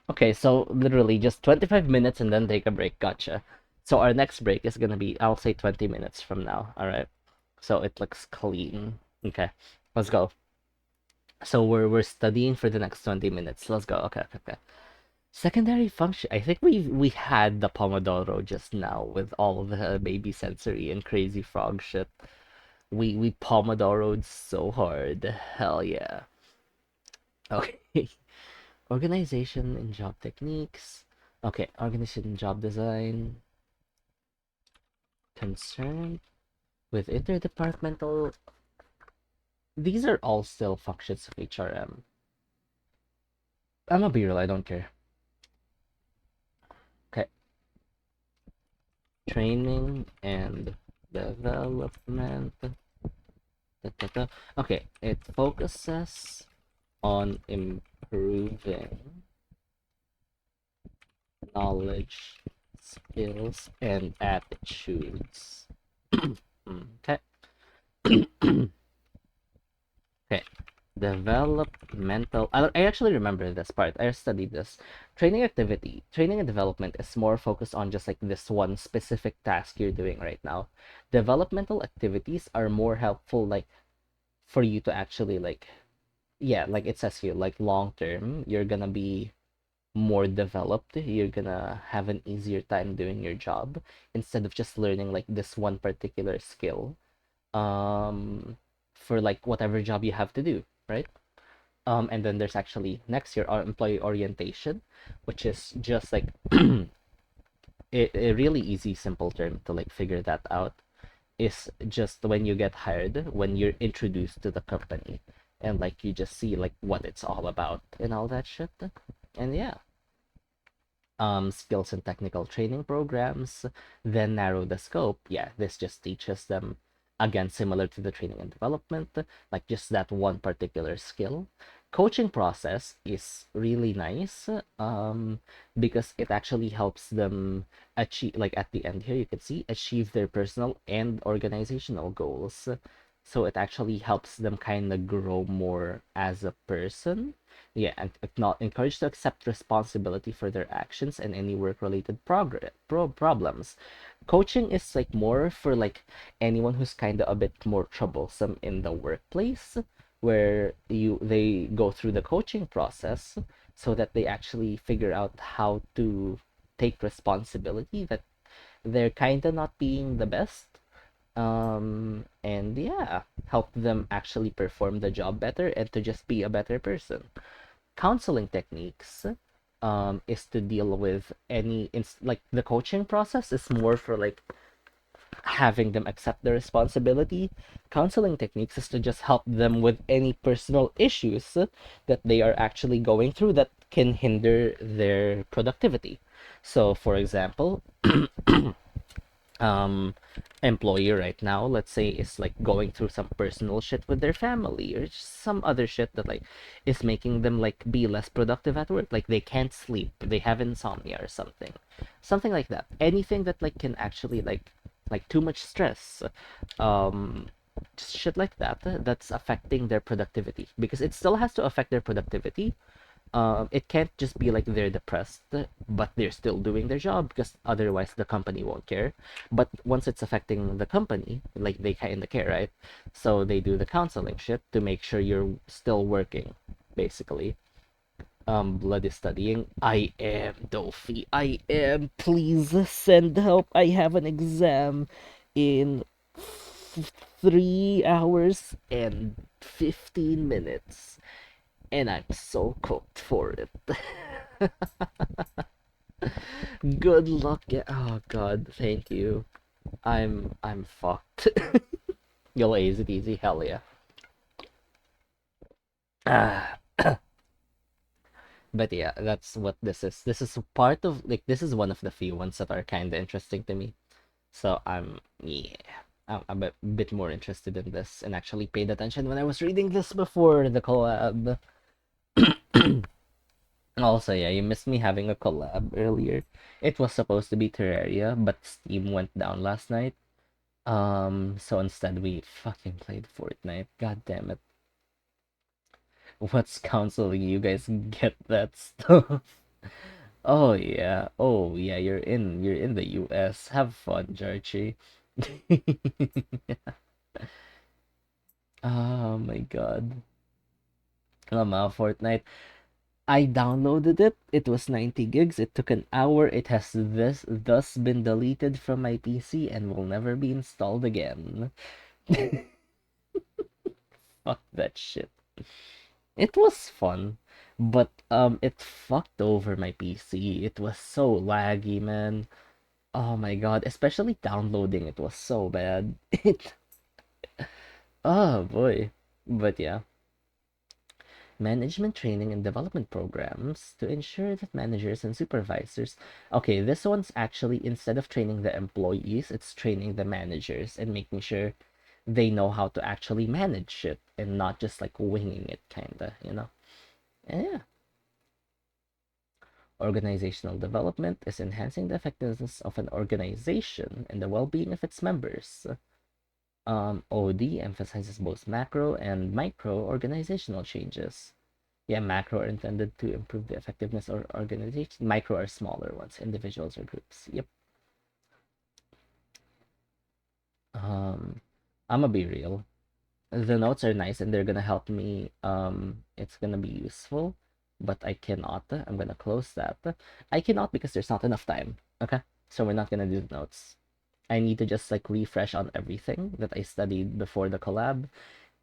A: Okay, so literally just 25 minutes and then take a break. Gotcha. So our next break is gonna be, I'll say 20 minutes from now. All right. So it looks clean. Okay, let's go. So we're studying for the next 20 minutes. Let's go. Okay. Secondary function. I think we had the Pomodoro just now with all the baby sensory and crazy frog shit. We Pomodoroed so hard. Hell yeah. Okay. Organization and job techniques. Okay, organization and job design. Concern with interdepartmental. These are all still functions of HRM. I'm gonna be real, I don't care. Okay, training and development. Da, da, da. Okay, it focuses on improving knowledge, skills, and attitudes. Okay. Okay. Developmental. I actually remember this part. I studied this. Training and development is more focused on just like this one specific task you're doing right now. Developmental activities are more helpful, like for you to actually like, yeah, like it says here, like long term, you're gonna be more developed. You're gonna have an easier time doing your job instead of just learning like this one particular skill. For like whatever job you have to do, right? And then there's actually next year our employee orientation, which is just like a really easy, simple term to like figure that out is just when you get hired, when you're introduced to the company, and like you just see like what it's all about and all that shit. And yeah, skills and technical training programs, then narrow the scope. Yeah, this just teaches them, again, similar to the training and development, like just that one particular skill. Coaching process is really nice, because it actually helps them achieve, like at the end here, you can see, achieve their personal and organizational goals. So it actually helps them kind of grow more as a person. Yeah, and not encouraged to accept responsibility for their actions and any work-related problems. Coaching is like more for like anyone who's kind of a bit more troublesome in the workplace, where they go through the coaching process so that they actually figure out how to take responsibility that they're kind of not being the best, and yeah, help them actually perform the job better and to just be a better person. Counseling techniques is to deal with any like the coaching process is more for like having them accept the responsibility. Counseling techniques is to just help them with any personal issues that they are actually going through that can hinder their productivity. So for example, um employee right now, let's say, is like going through some personal shit with their family or just some other shit that like is making them like be less productive at work, like they can't sleep, they have insomnia or something like that, anything that like can actually like too much stress, um just shit like that, that's affecting their productivity, because it still has to affect their productivity. It can't just be like they're depressed, but they're still doing their job, because otherwise the company won't care. But once it's affecting the company, like they kind of care, right? So they do the counseling shit to make sure you're still working, basically. Bloody studying. I am, Dolphy. I am. Please send help. I have an exam in 3 hours and 15 minutes, and I'm so cooked for it. Good luck. Oh God, thank you. I'm fucked. You'll ace it easy. Hell yeah. Ah, but yeah, that's what this is. This is part of like this is one of the few ones that are kind of interesting to me. So I'm a bit more interested in this and actually paid attention when I was reading this before the collab. Also, yeah, you missed me having a collab earlier. It was supposed to be Terraria, but Steam went down last night. So instead we fucking played Fortnite. God damn it. What's counseling? You guys get that stuff? Oh yeah. Oh yeah, you're in the US. Have fun, Jarchi. Oh my god. Fortnite. I downloaded it. It was 90 gigs. It took an hour. It has thus been deleted from my PC and will never be installed again. Fuck that shit. It was fun, but it fucked over my PC. It was so laggy, man. Oh my god, especially downloading it was so bad. It oh boy. But yeah, management training and development programs to ensure that managers and supervisors. Okay, this one's actually, instead of training the employees, it's training the managers and making sure they know how to actually manage it and not just like winging it, kinda. Yeah. Organizational development is enhancing the effectiveness of an organization and the well-being of its members. OD emphasizes both macro and micro organizational changes. Yeah, macro are intended to improve the effectiveness of organization. Micro are smaller ones, individuals or groups. Yep. I'm gonna be real. The notes are nice and they're gonna help me. It's gonna be useful, but I cannot. I'm gonna close that. I cannot because there's not enough time. Okay, so we're not gonna do the notes. I need to just like refresh on everything that I studied before the collab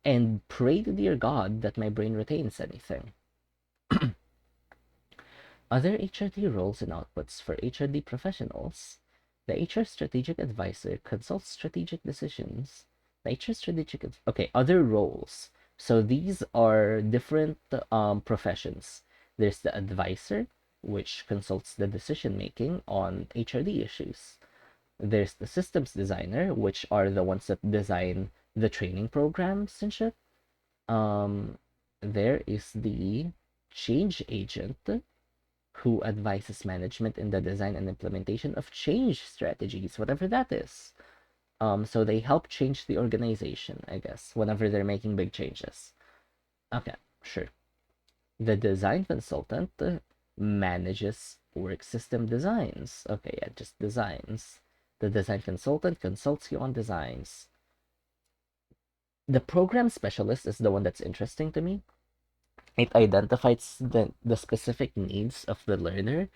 A: and pray to dear God that my brain retains anything. Other HRD roles and outputs for HRD professionals. The HR strategic advisor consults strategic decisions. The HR strategic okay, other roles. So these are different professions. There's the advisor, which consults the decision making on HRD issues. There's the systems designer, which are the ones that design the training programs and shit. Um, there is the change agent, who advises management in the design and implementation of change strategies, whatever that is. So they help change the organization, I guess, whenever they're making big changes. Okay, sure. The design consultant manages work system designs. Okay, yeah, just designs. The design consultant consults you on designs. The program specialist is the one that's interesting to me. It identifies the specific needs of the learner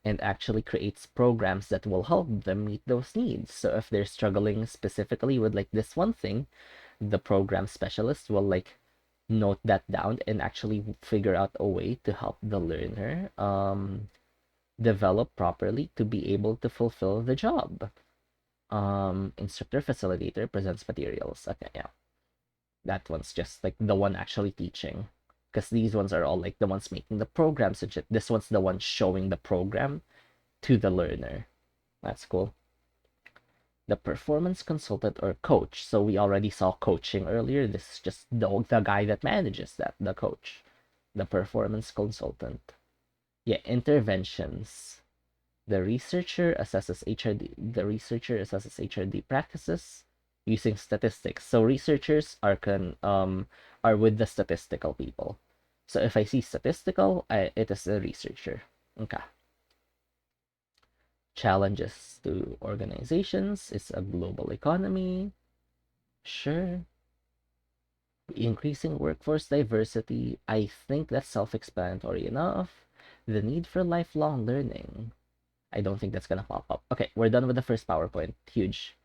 A: and actually creates programs that will help them meet those needs. So if they're struggling specifically with like this one thing, the program specialist will like note that down and actually figure out a way to help the learner develop properly to be able to fulfill the job. Instructor facilitator presents materials. Okay, yeah. That one's just like the one actually teaching, because these ones are all like the ones making the program, so this one's the one showing the program to the learner. That's cool. The performance consultant or coach. So we already saw coaching earlier. This is just the guy that manages that, the coach. The performance consultant. Yeah, interventions. The researcher assesses HRD practices using statistics. So researchers are with the statistical people. So if I see statistical, it is a researcher. Okay. Challenges to organizations is a global economy. Sure. Increasing workforce diversity. I think that's self-explanatory enough. The need for lifelong learning. I don't think that's gonna pop up. Okay, we're done with the first PowerPoint. Huge.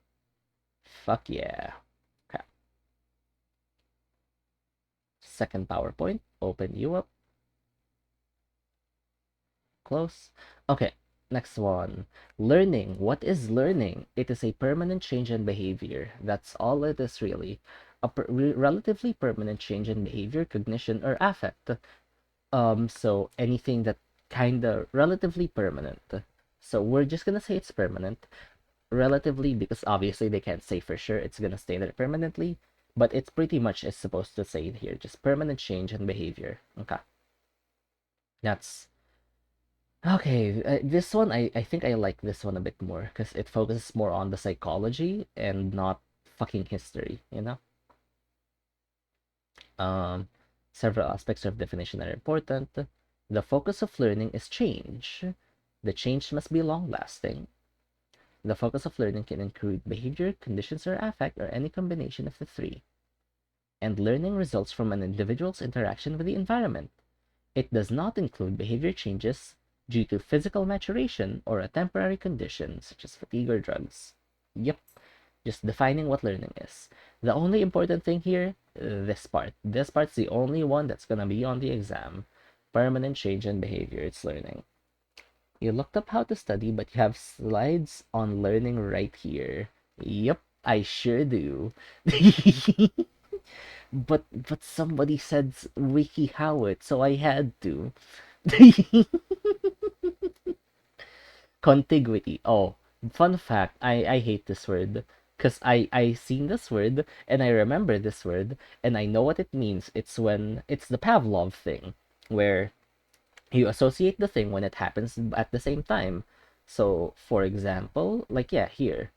A: Fuck yeah. Okay. Second PowerPoint. Open you up. Close. Okay, next one. Learning. What is learning? It is a permanent change in behavior. That's all it is really. A relatively permanent change in behavior, cognition, or affect. So anything that kinda relatively permanent. So we're just gonna say it's permanent. Relatively, because obviously they can't say for sure it's gonna stay there permanently, but it's pretty much is supposed to say it here, just permanent change in behavior. Okay. That's okay. This one, I think I like this one a bit more because it focuses more on the psychology and not fucking history, you know? Um, Several aspects of definition are important. The focus of learning is change. The change must be long lasting. The focus of learning can include behavior, conditions, or affect, or any combination of the three. And learning results from an individual's interaction with the environment. It does not include behavior changes due to physical maturation or a temporary condition, such as fatigue or drugs. Yep, just defining what learning is. The only important thing here, this part. This part's the only one that's gonna be on the exam. Permanent change in behavior, it's learning. You looked up how to study, but you have slides on learning right here. Yep, I sure do. But somebody said wiki how it, so I had to. Contiguity. Oh, fun fact, I hate this word. Cause I seen this word and I remember this word and I know what it means. It's the Pavlov thing where you associate the thing when it happens at the same time. So for example, like yeah, here.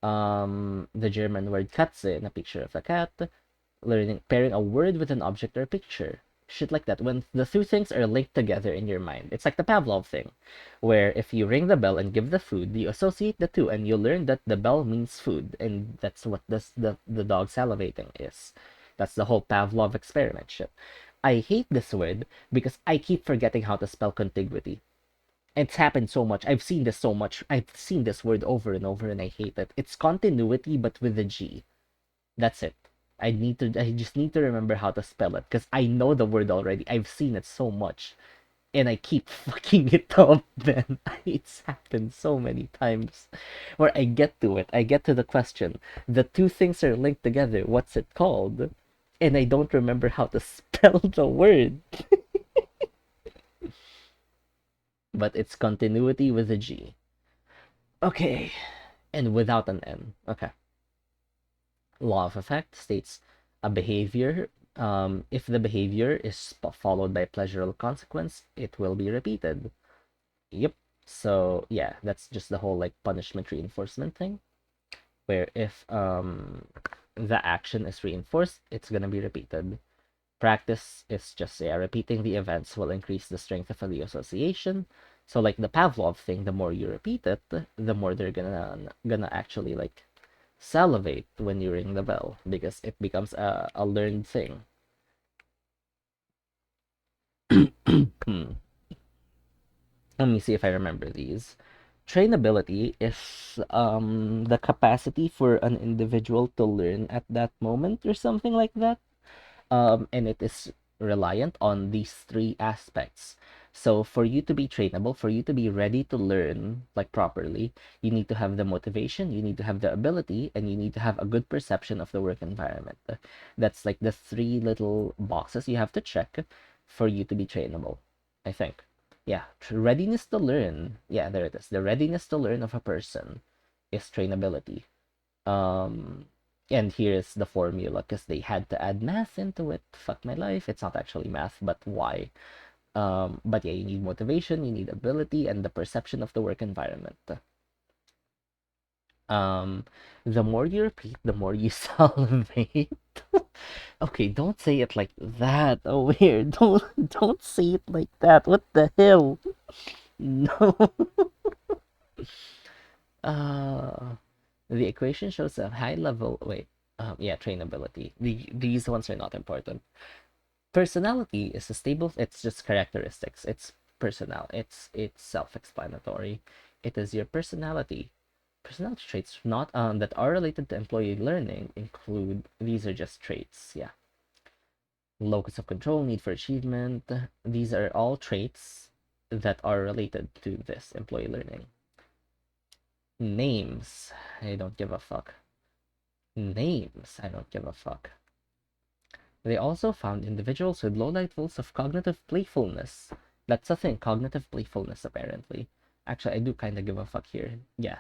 A: The German word Katze in a picture of a cat, learning pairing a word with an object or picture. Shit like that. When the two things are linked together in your mind. It's like the Pavlov thing, where if you ring the bell and give the food, you associate the two and you learn that the bell means food, and that's what the dog salivating is. That's the whole Pavlov experiment shit. I hate this word because I keep forgetting how to spell contiguity. It's happened so much. I've seen this so much. I've seen this word over and over and I hate it. It's continuity but with a G. That's it. I just need to remember how to spell it because I know the word already. I've seen it so much and I keep fucking it up then. It's happened so many times where I get to it. I get to the question. The two things are linked together. What's it called? And I don't remember how to spell the word. But it's continuity with a G. Okay. And without an N. Okay. Law of effect states a behavior. If the behavior is followed by pleasurable consequence, it will be repeated. Yep. So yeah, that's just the whole like punishment reinforcement thing, where if the action is reinforced, it's gonna be repeated. Practice is just yeah, repeating the events will increase the strength of the association. So like the Pavlov thing, the more you repeat it, the more they're gonna actually like salivate when you ring the bell because it becomes a learned thing. Hmm. Let me see if I remember these. Trainability is the capacity for an individual to learn at that moment or something like that. And it is reliant on these three aspects. So for you to be trainable, for you to be ready to learn like properly, you need to have the motivation, you need to have the ability, and you need to have a good perception of the work environment. That's like the three little boxes you have to check for you to be trainable, I think. Yeah, readiness to learn. Yeah, there it is. The readiness to learn of a person is trainability. Um, and here's the formula because they had to add math into it. Fuck my life. It's not actually math, but why? But yeah, you need motivation, you need ability, and the perception of the work environment. Um, the more you repeat, the more you salivate. Okay, don't say it like that. Oh, weird. Don't say it like that. What the hell? No. Uh, the equation shows a high level. Wait. Yeah, trainability. These ones are not important. Personality is a stable. It's just characteristics. It's personal. It's self-explanatory. It is your personality. Personality traits not that are related to employee learning include these are just traits. Yeah. Locus of control, need for achievement. These are all traits that are related to this employee learning. Names. I don't give a fuck. Names. I don't give a fuck. They also found individuals with low levels of cognitive playfulness. That's a thing, cognitive playfulness, apparently. Actually, I do kind of give a fuck here. Yeah.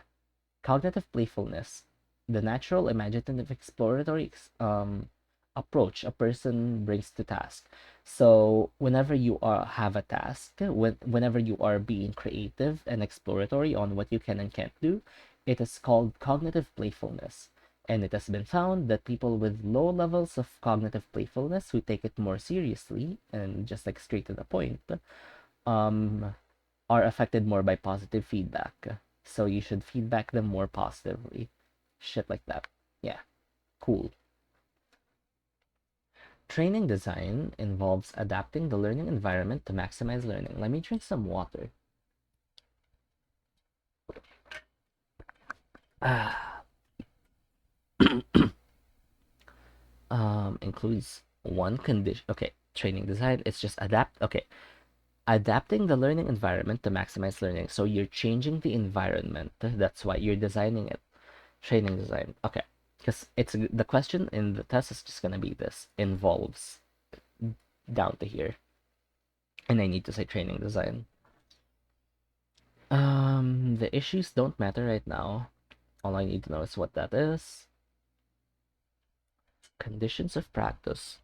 A: Cognitive playfulness, the natural, imaginative, exploratory approach a person brings to task. So whenever you have a task, whenever you are being creative and exploratory on what you can and can't do, it is called cognitive playfulness. And it has been found that people with low levels of cognitive playfulness who take it more seriously and just like straight to the point, um, are affected more by positive feedback. So you should feedback them more positively. Shit like that. Yeah, cool. Training design involves adapting the learning environment to maximize learning. Let me drink some water. Ah, includes one condition. Okay, training design. It's just adapt. Okay, adapting the learning environment to maximize learning. So you're changing the environment. That's why you're designing it. Training design. Okay, because it's the question in the test is just gonna be this involves down to here, and I need to say training design. The issues don't matter right now. All I need to know is what that is. Conditions of practice.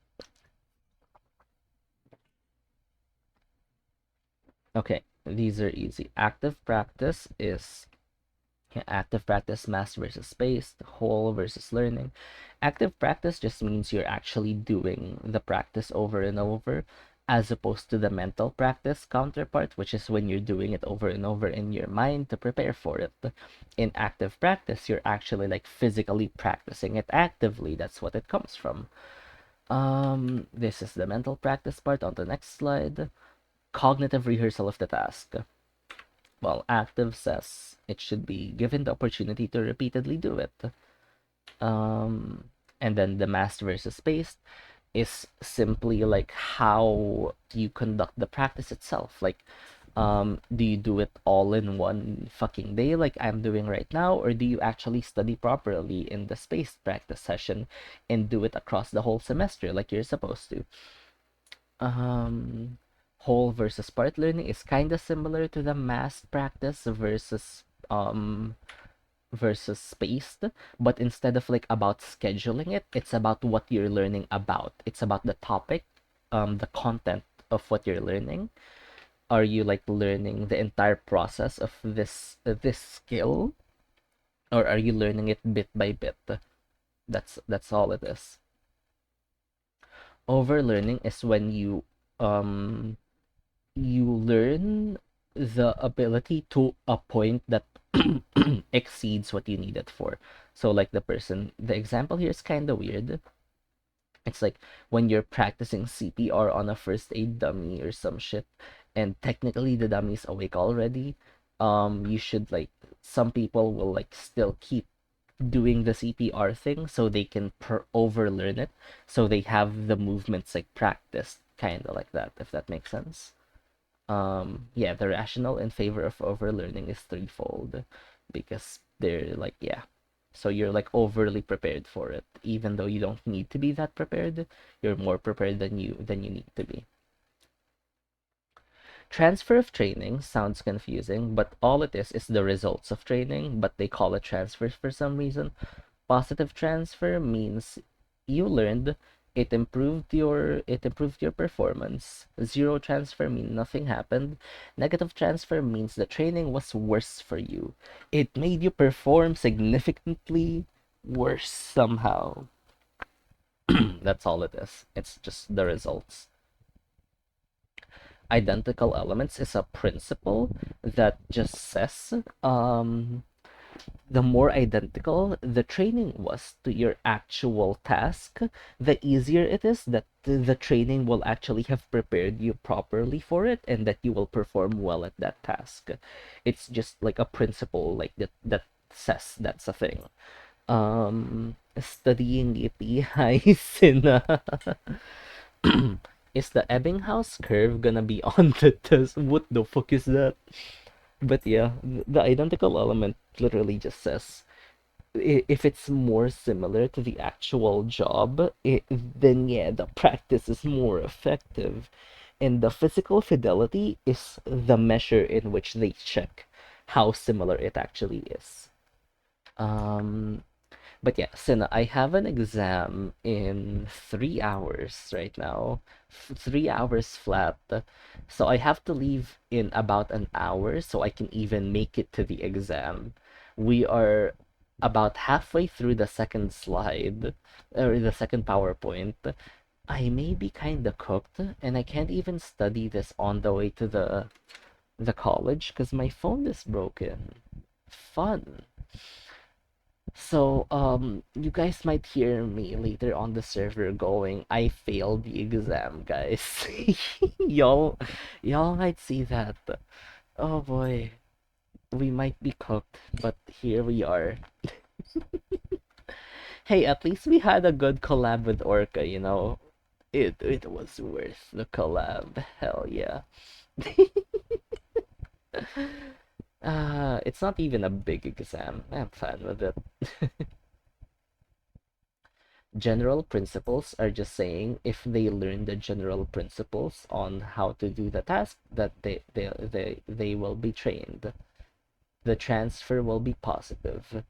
A: Okay, these are easy. Active practice, mass versus spaced, whole versus learning. Active practice just means you're actually doing the practice over and over, as opposed to the mental practice counterpart, which is when you're doing it over and over in your mind to prepare for it. In active practice, you're actually like physically practicing it actively. That's what it comes from. This is the mental practice part on the next slide. Cognitive rehearsal of the task. Well, active says it should be given the opportunity to repeatedly do it. Um, and then the mass versus spaced is simply like how you conduct the practice itself. Like, do you do it all in one fucking day like I'm doing right now, or do you actually study properly in the spaced practice session and do it across the whole semester like you're supposed to? Um, Whole versus part learning is kind of similar to the mass practice versus spaced, but instead of like about scheduling it, it's about what you're learning about. It's about the topic, the content of what you're learning. Are you like learning the entire process of this skill, or are you learning it bit by bit? That's all it is. Overlearning is when um you learn the ability to a point that exceeds what you need it for. So like the example here is kind of weird. It's like when you're practicing CPR on a first aid dummy or some shit, and technically the dummy's awake already. You should like some people will like still keep doing the CPR thing so they can overlearn it, so they have the movements like practiced, kind of like that, if that makes sense. Yeah, the rationale in favor of overlearning is threefold because they're like, yeah, so you're like overly prepared for it even though you don't need to be that prepared. You're more prepared than you need to be. Transfer of training sounds confusing, but all it is the results of training, but they call it transfers for some reason. Positive transfer means you learned, it improved your performance. Zero transfer means nothing happened. Negative transfer means the training was worse for you. It made you perform significantly worse somehow. That's all it is. It's just the results. Identical elements is a principle that just says the more identical the training was to your actual task, the easier it is that the training will actually have prepared you properly for it and that you will perform well at that task. It's just like a principle like that says that's a thing. Studying APIs in is the Ebbinghaus curve gonna be on the test? What the fuck is that? But yeah, the identical element literally just says if it's more similar to the actual job, then yeah, the practice is more effective. And the physical fidelity is the measure in which they check how similar it actually is. Um, but yeah, Sina, I have an exam in 3 hours right now. 3 hours flat. So I have to leave in about an hour so I can even make it to the exam. We are about halfway through the second slide, or the second PowerPoint. I may be kinda cooked, and I can't even study this on the way to the college because my phone is broken. Fun. So, you guys might hear me later on the server going, I failed the exam, guys. Y'all, y'all might see that. Oh boy, we might be cooked, but here we are. Hey, at least we had a good collab with Orca, you know? It was worth the collab. Hell yeah. It's not even a big exam. I'm fine with it. General principles are just saying if they learn the general principles on how to do the task that they will be trained. The transfer will be positive.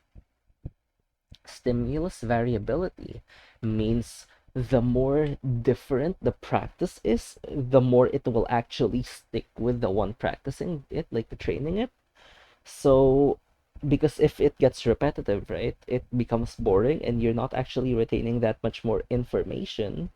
A: Stimulus variability means the more different the practice is, the more it will actually stick with the one practicing it, like the training it. So, because if it gets repetitive, right, it becomes boring and you're not actually retaining that much more information.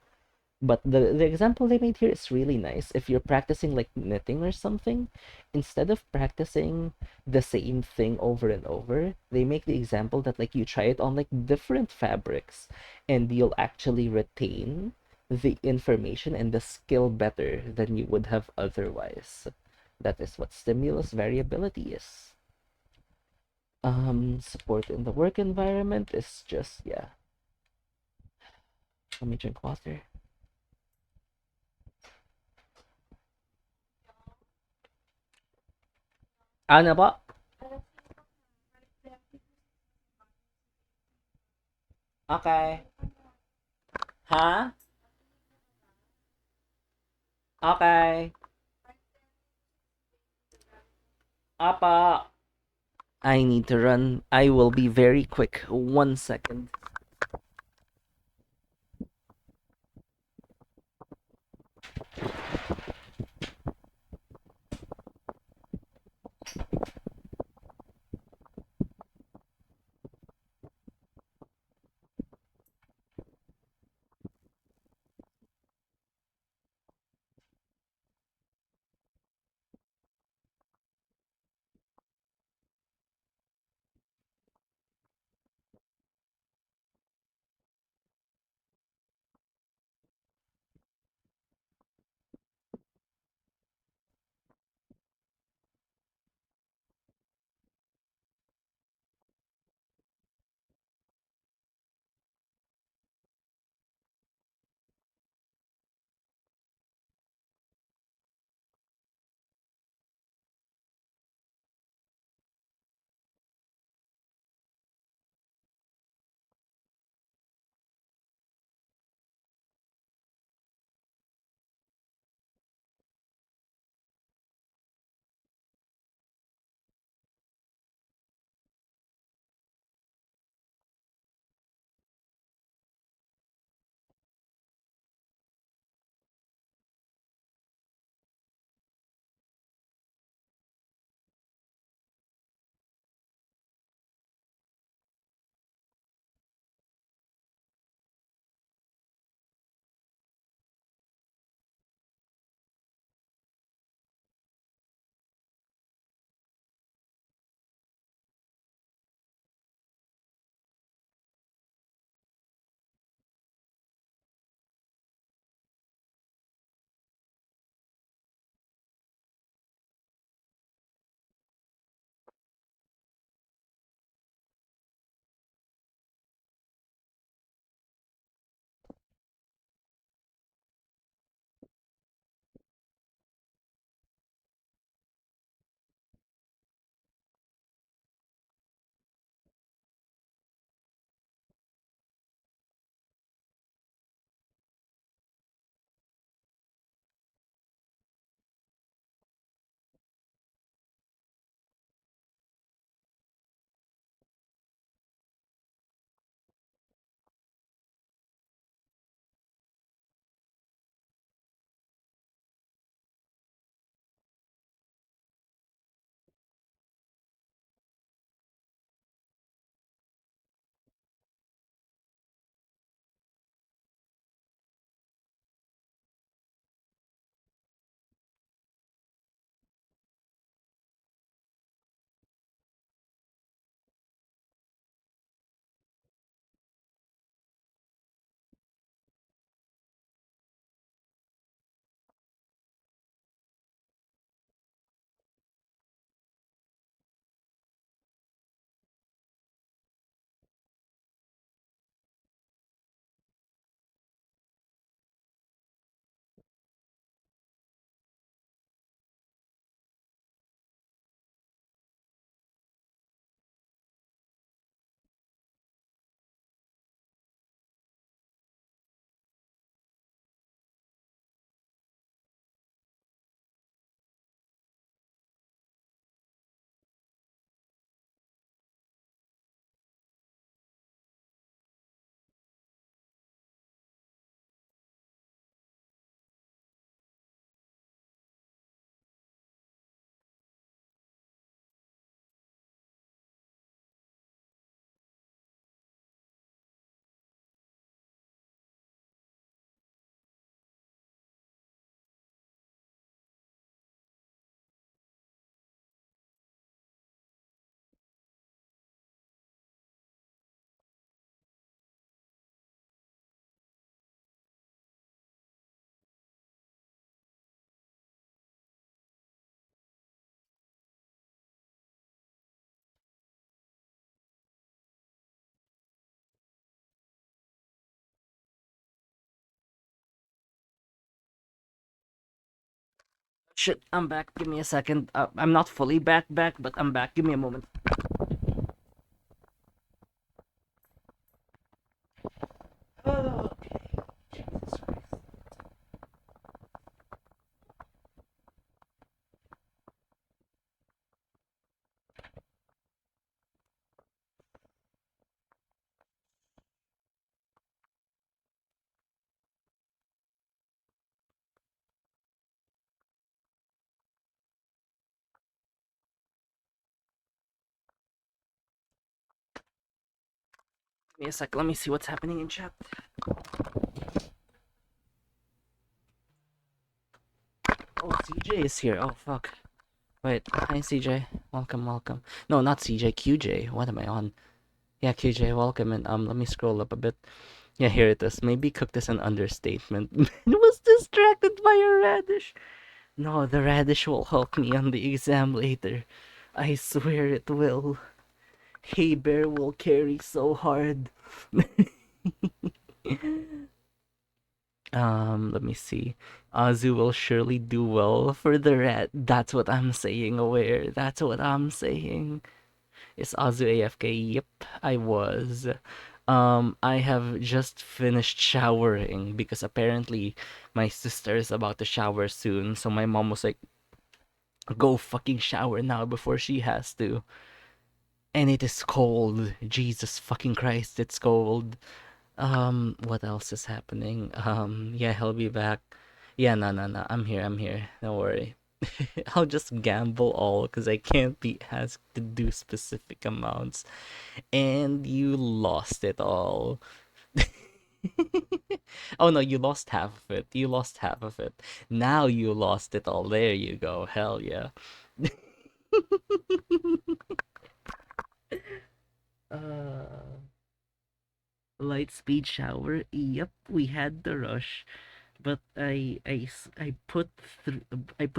A: But the example they made here is really nice. If you're practicing like knitting or something, instead of practicing the same thing over and over, they make the example that like you try it on like different fabrics and you'll actually retain the information and the skill better than you would have otherwise. That is what stimulus variability is. Support in the work environment is just, yeah. Let me drink water. Ano ba? Okay. Ha? Okay. Apa. I need to run. I will be very quick. 1 second. Shit, I'm back. Give me a second. I'm not fully back, but I'm back. Give me a moment. Oh, Jesus Christ. Give me a sec. Let me see what's happening in chat. Oh, CJ is here. Oh, fuck. Wait. Hi, CJ. Welcome, welcome. No, not CJ. QJ. What am I on? Yeah, QJ. Welcome. And let me scroll up a bit. Yeah, here it is. Maybe cooked is an understatement. Man was distracted by a radish. No, the radish will help me on the exam later. I swear it will. Hey Bear will carry so hard. Let me see. Azu will surely do well for the red. That's what I'm saying, aware. That's what I'm saying. Is Azu AFK? Yep, I was. I have just finished showering because apparently my sister is about to shower soon. So my mom was like, go fucking shower now before she has to. And it is cold. Jesus fucking Christ, it's cold. What else is happening? Yeah, he'll be back. Yeah, no, no, no. I'm here. I'm here. Don't worry. I'll just gamble all because I can't be asked to do specific amounts. And you lost it all. Oh no, you lost half of it. You lost half of it. Now you lost it all. There you go. Hell yeah. uh, light speed shower. Yep, we had the rush. But I put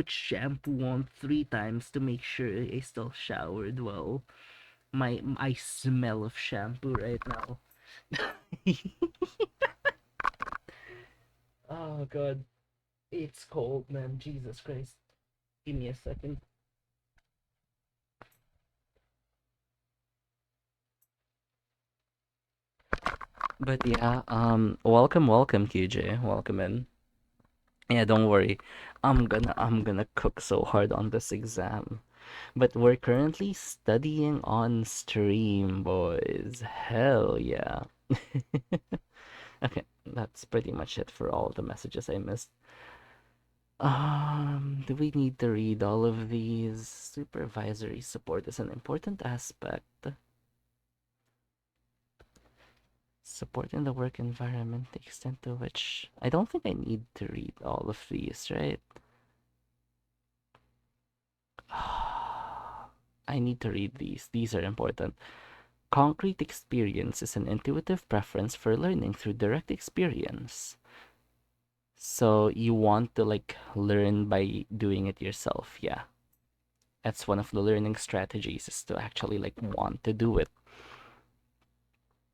A: shampoo on 3 times to make sure I still showered well. I smell of shampoo right now. Oh god, it's cold, man. Jesus Christ. Give me a second. But yeah, welcome, welcome, QJ. Welcome in. Yeah, don't worry. I'm gonna cook so hard on this exam. But we're currently studying on stream, boys. Hell yeah. Okay, that's pretty much it for all the messages I missed. Do we need to read all of these? Supervisory support is an important aspect. Support in the work environment, the extent to which I don't think I need to read all of these, right? I need to read these. These are important. Concrete experience is an intuitive preference for learning through direct experience. So you want to like learn by doing it yourself, yeah. That's one of the learning strategies is to actually like want to do it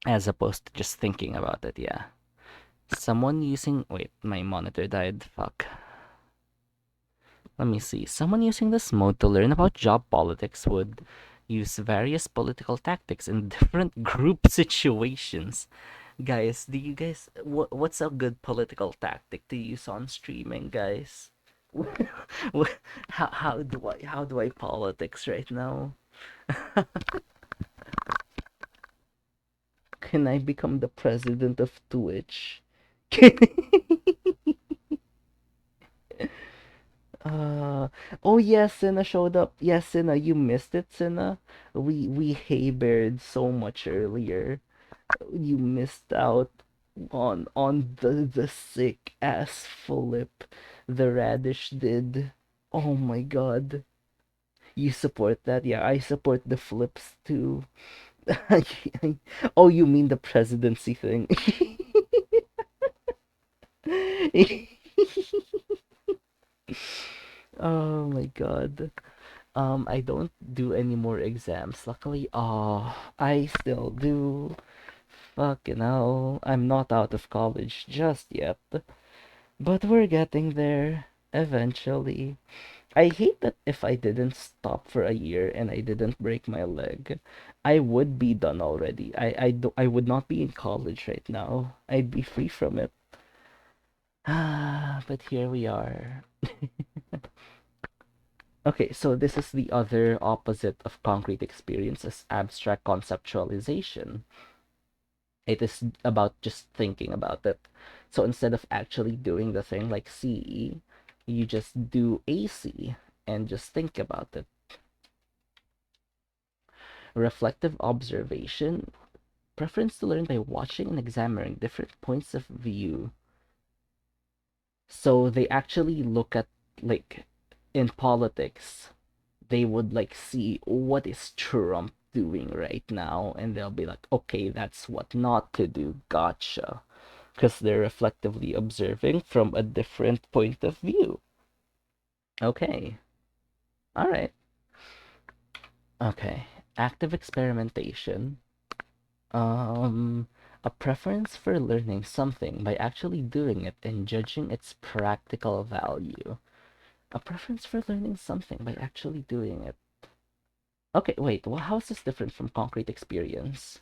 A: as opposed to just thinking about it, yeah. Someone using wait, my monitor died. Fuck. Let me see. Someone using this mode to learn about job politics would use various political tactics in different group situations. Guys, do you guys what's a good political tactic to use on streaming, guys? How do I politics right now? Can I become the president of Twitch? uh oh yes, Senna showed up. Yes, Senna, you missed it, Senna. We haybeared so much earlier. You missed out on the sick ass flip the radish did. Oh my god. You support that? Yeah, I support the flips too. Oh, you mean the presidency thing? Oh my god. I don't do any more exams. Luckily, oh, I still do. Fucking hell. I'm not out of college just yet. But we're getting there. Eventually. I hate that if I didn't stop for a year and I didn't break my leg, I would be done already. I would not be in college right now. I'd be free from it. Ah, but here we are. Okay, so this is the other opposite of concrete experience as abstract conceptualization. It is about just thinking about it. So instead of actually doing the thing like CE, you just do AC and just think about it. Reflective observation, preference to learn by watching and examining different points of view. So they actually look at, like, in politics, they would like see what is Trump doing right now, and they'll be like, okay, that's what not to do. Gotcha. Because they're reflectively observing from a different point of view. Okay. All right. Okay. Active experimentation. Um, a preference for learning something by actually doing it and judging its practical value. A preference for learning something by actually doing it. Okay, wait, well, how is this different from concrete experience?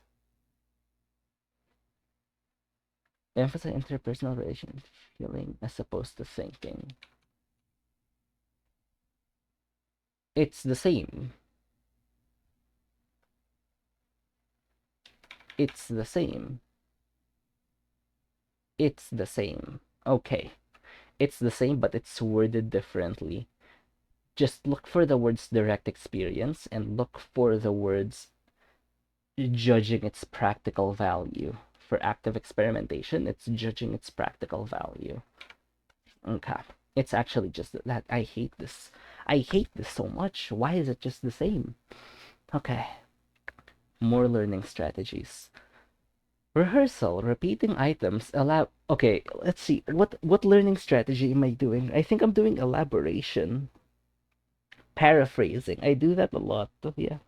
A: Emphasize interpersonal relation feeling as opposed to thinking. It's the same. It's the same. It's the same. Okay. It's the same, but it's worded differently. Just look for the words direct experience and look for the words judging its practical value. For active experimentation, it's judging its practical value. Okay. It's actually just that I hate this. I hate this so much. Why is it just the same? Okay. More learning strategies. Rehearsal, repeating items, allow. Okay, let's see. What learning strategy am I doing? I think I'm doing elaboration, paraphrasing. I do that a lot. Yeah.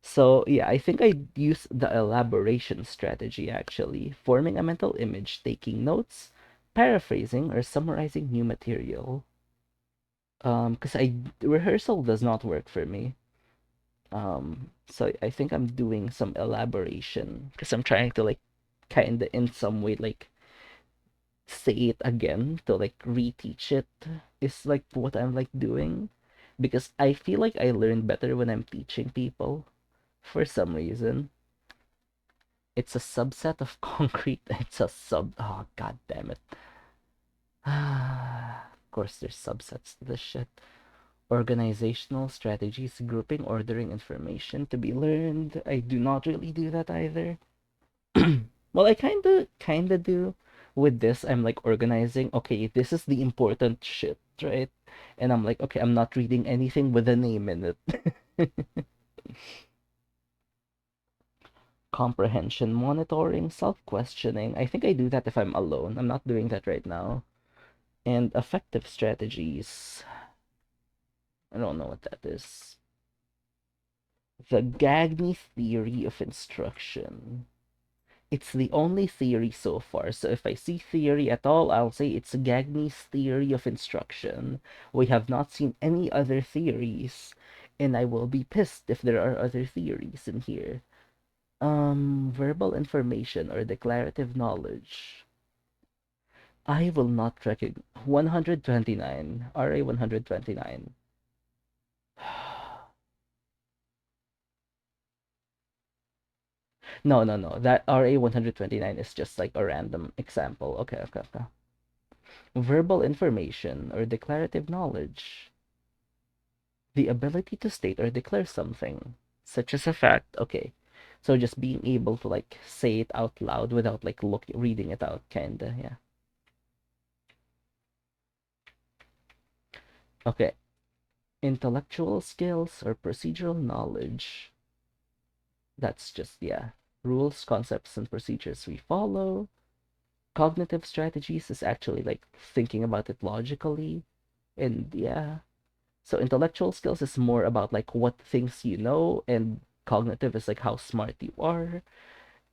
A: So yeah, I think I use the elaboration strategy actually, forming a mental image, taking notes, paraphrasing, or summarizing new material. Because I rehearsal does not work for me. So I think I'm doing some elaboration because I'm trying to like kind of in some way like say it again to like reteach it is like what I'm like doing because I feel like I learn better when I'm teaching people for some reason. It's a subset of concrete. It's a sub. Oh, god damn it. Of course, there's subsets to this shit. Organizational strategies, grouping, ordering information to be learned. I do not really do that either. Well, I kinda do. With this, I'm like organizing. Okay, this is the important shit, right? And I'm like, okay, I'm not reading anything with a name in it. Comprehension monitoring, self-questioning. I think I do that if I'm alone. I'm not doing that right now. And effective strategies. I don't know what that is. The Gagny theory of instruction. It's the only theory so far. So if I see theory at all, I'll say it's Gagny's theory of instruction. We have not seen any other theories, and I will be pissed if there are other theories in here. Verbal information or declarative knowledge. I will not recognize 129, RA 129. No, no, no. That RA 129 is just like a random example. Okay, okay, okay. Verbal information or declarative knowledge. The ability to state or declare something, such as a fact. Okay. So just being able to like say it out loud without like reading it out, kinda, yeah. Okay. Intellectual skills or procedural knowledge. That's just, yeah. Rules, concepts, and procedures we follow. Cognitive strategies is actually like thinking about it logically. And yeah. So intellectual skills is more about like what things you know, and cognitive is like how smart you are.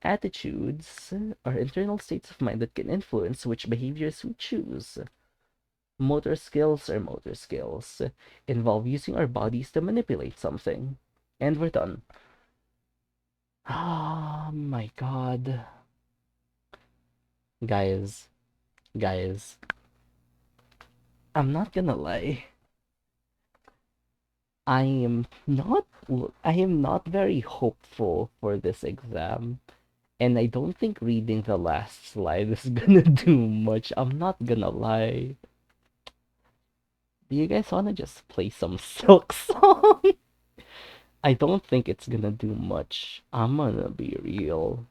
A: Attitudes are internal states of mind that can influence which behaviors we choose. Motor skills involve using our bodies to manipulate something. And we're done. Oh my god. Guys, guys, I'm not gonna lie. I am not very hopeful for this exam. And I don't think reading the last slide is gonna do much. I'm not gonna lie. Do you guys wanna just play some Silk song? I don't think it's gonna do much. I'm gonna be real.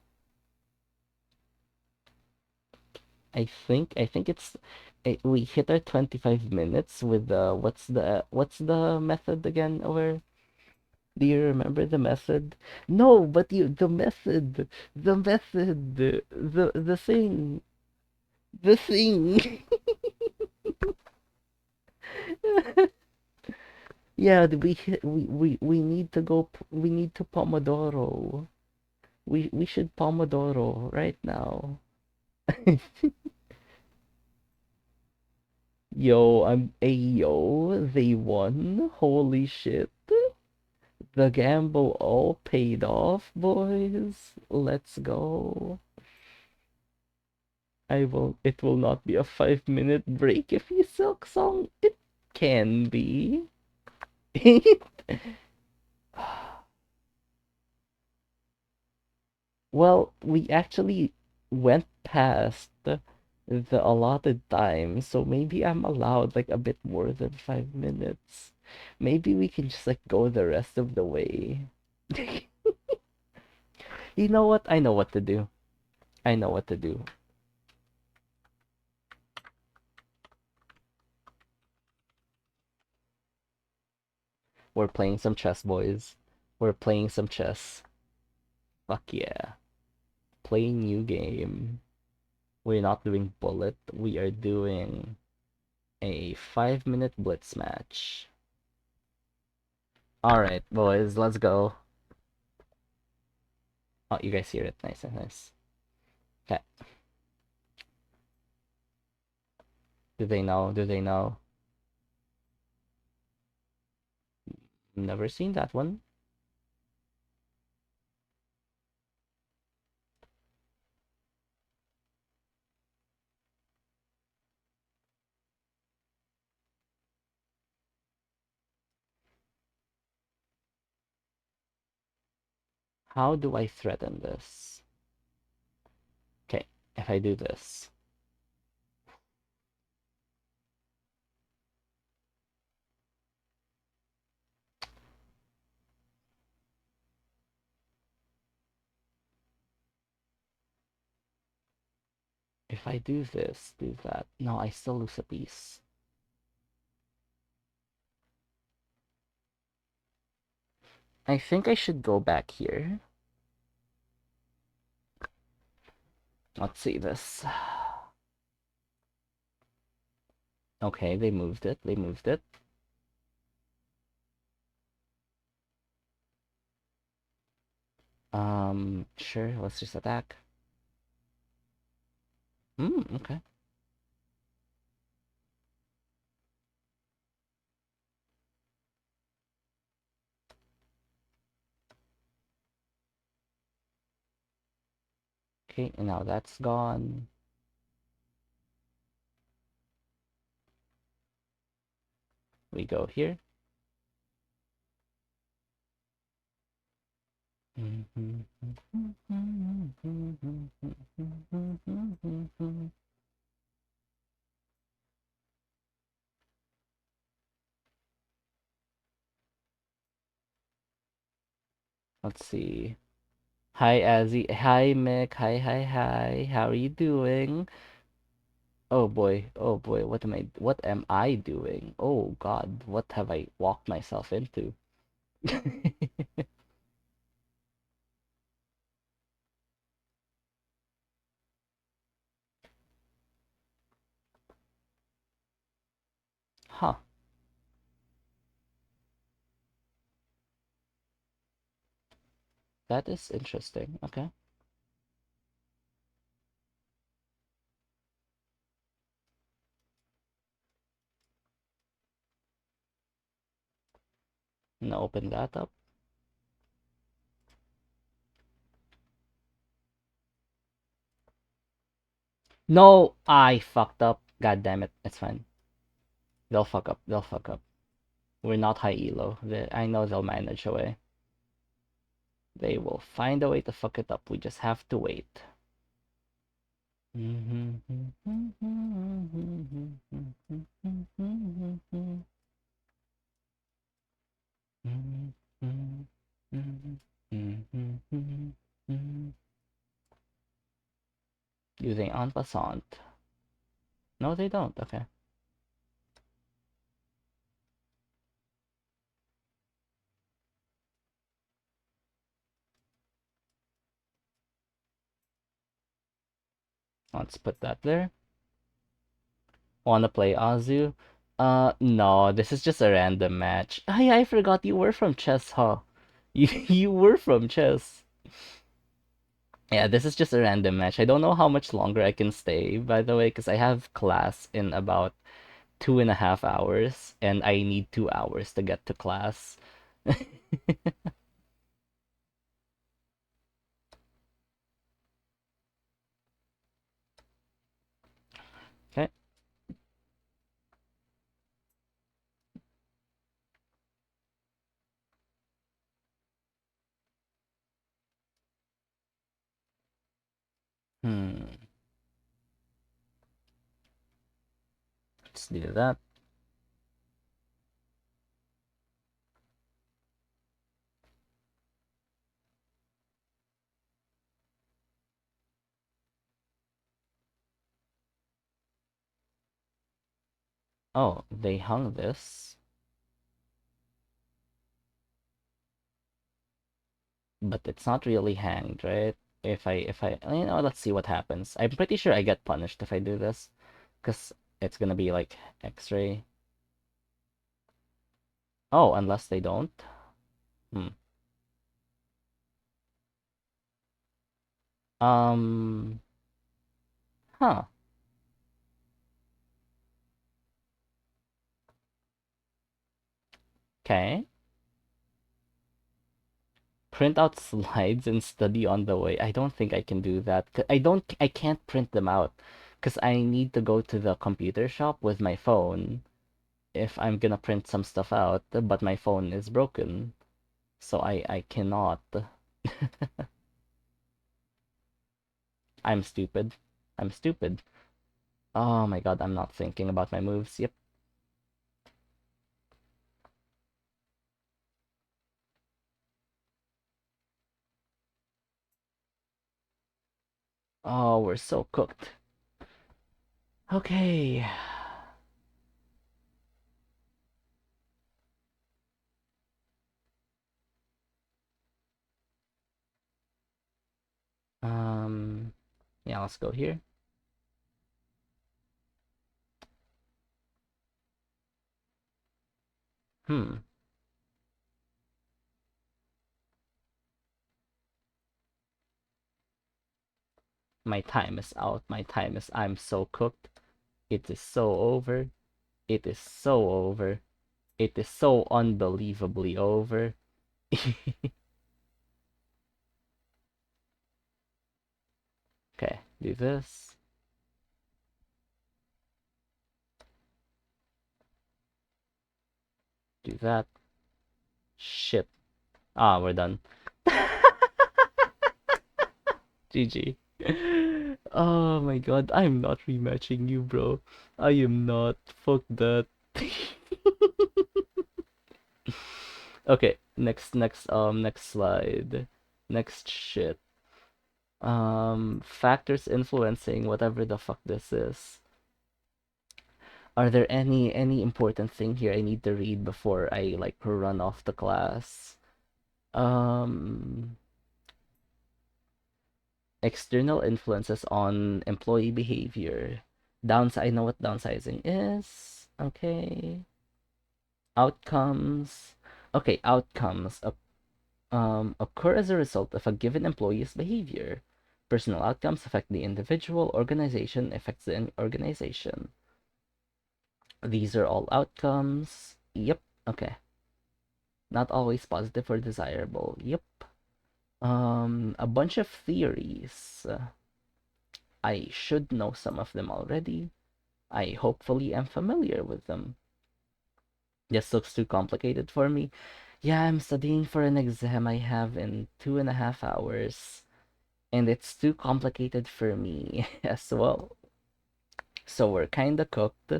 A: I think we hit our 25 minutes with what's the method again over? Do you remember the method? No, but you the thing the thing. Yeah, we need to we need to Pomodoro. We should Pomodoro right now. Yo, they won. Holy shit. The gamble all paid off, boys. Let's go. It will not be a 5 minute break if you Silk Song. It can be. Well, we actually went past the allotted time, so maybe I'm allowed like a bit more than 5 minutes. Maybe we can just like go the rest of the way. You know what? I know what to do. I know what to do. We're playing some chess, boys. We're playing some chess. Fuck yeah. Play new game. We're not doing bullet. We are doing a 5 minute blitz match. Alright, boys, let's go. Oh, you guys hear it. Nice, nice, nice. Okay. Do they know? Do they know? Never seen that one. How do I threaten this? Okay, if I do this. If I do this, do that. No, I still lose a piece. I think I should go back here. Let's see this. Okay, they moved it. They moved it. Sure, let's just attack. Okay. Okay, and now that's gone. We go here. Let's see. Hi, Azzy. Hi, Mick. Hi, hi, hi. How are you doing? Oh boy. Oh boy. What am I doing? Oh God. What have I walked myself into? Huh. That is interesting. Okay. Now open that up. No, I fucked up. God damn it. It's fine. They'll fuck up. They'll fuck up. We're not high elo. I know they'll manage a way. They will find a way to fuck it up. We just have to wait. Using en passant. No, they don't. Okay. Let's put that there. Wanna play Azu? No, this is just a random match. Hey, I forgot you were from chess, huh? You were from chess. Yeah, this is just a random match. I don't know how much longer I can stay, by the way, because I have class in about 2.5 hours, and I need 2 hours to get to class. Okay. Hmm. Let's do that. Oh, they hung this, but it's not really hanged, right? Let's see what happens. I'm pretty sure I get punished if I do this, because it's gonna be like X-ray. Oh, unless they don't. Hmm. Um. Huh. Okay. Print out slides and study on the way. I don't think I can do that. I can't print them out because I need to go to the computer shop with my phone if I'm gonna print some stuff out, but my phone is broken, so I cannot. I'm stupid. I'm stupid. Oh my god, I'm not thinking about my moves. Yep. Oh, we're so cooked. Okay. Um, yeah, let's go here. Hmm. My time is out. My time is. I'm so cooked. It is so over. It is so over. It is so unbelievably over. Okay, do this. Do that. Shit. Ah, we're done. GG. Oh my god, I'm not rematching you, bro. I am not. Fuck that. Okay, next slide. Next shit. Factors influencing whatever the fuck this is. Are there any important thing here I need to read before I like run off the class? Um, External influences on employee behavior. I know what downsizing is. Okay. Outcomes. Okay, outcomes occur as a result of a given employee's behavior. Personal outcomes affect the individual, organization affects the organization. These are all outcomes. Yep, okay. Not always positive or desirable. Yep. A bunch of theories. I should know some of them already. I hopefully am familiar with them. This looks too complicated for me. Yeah, I'm studying for an exam I have in 2.5 hours, and it's too complicated for me as well. So we're kinda cooked.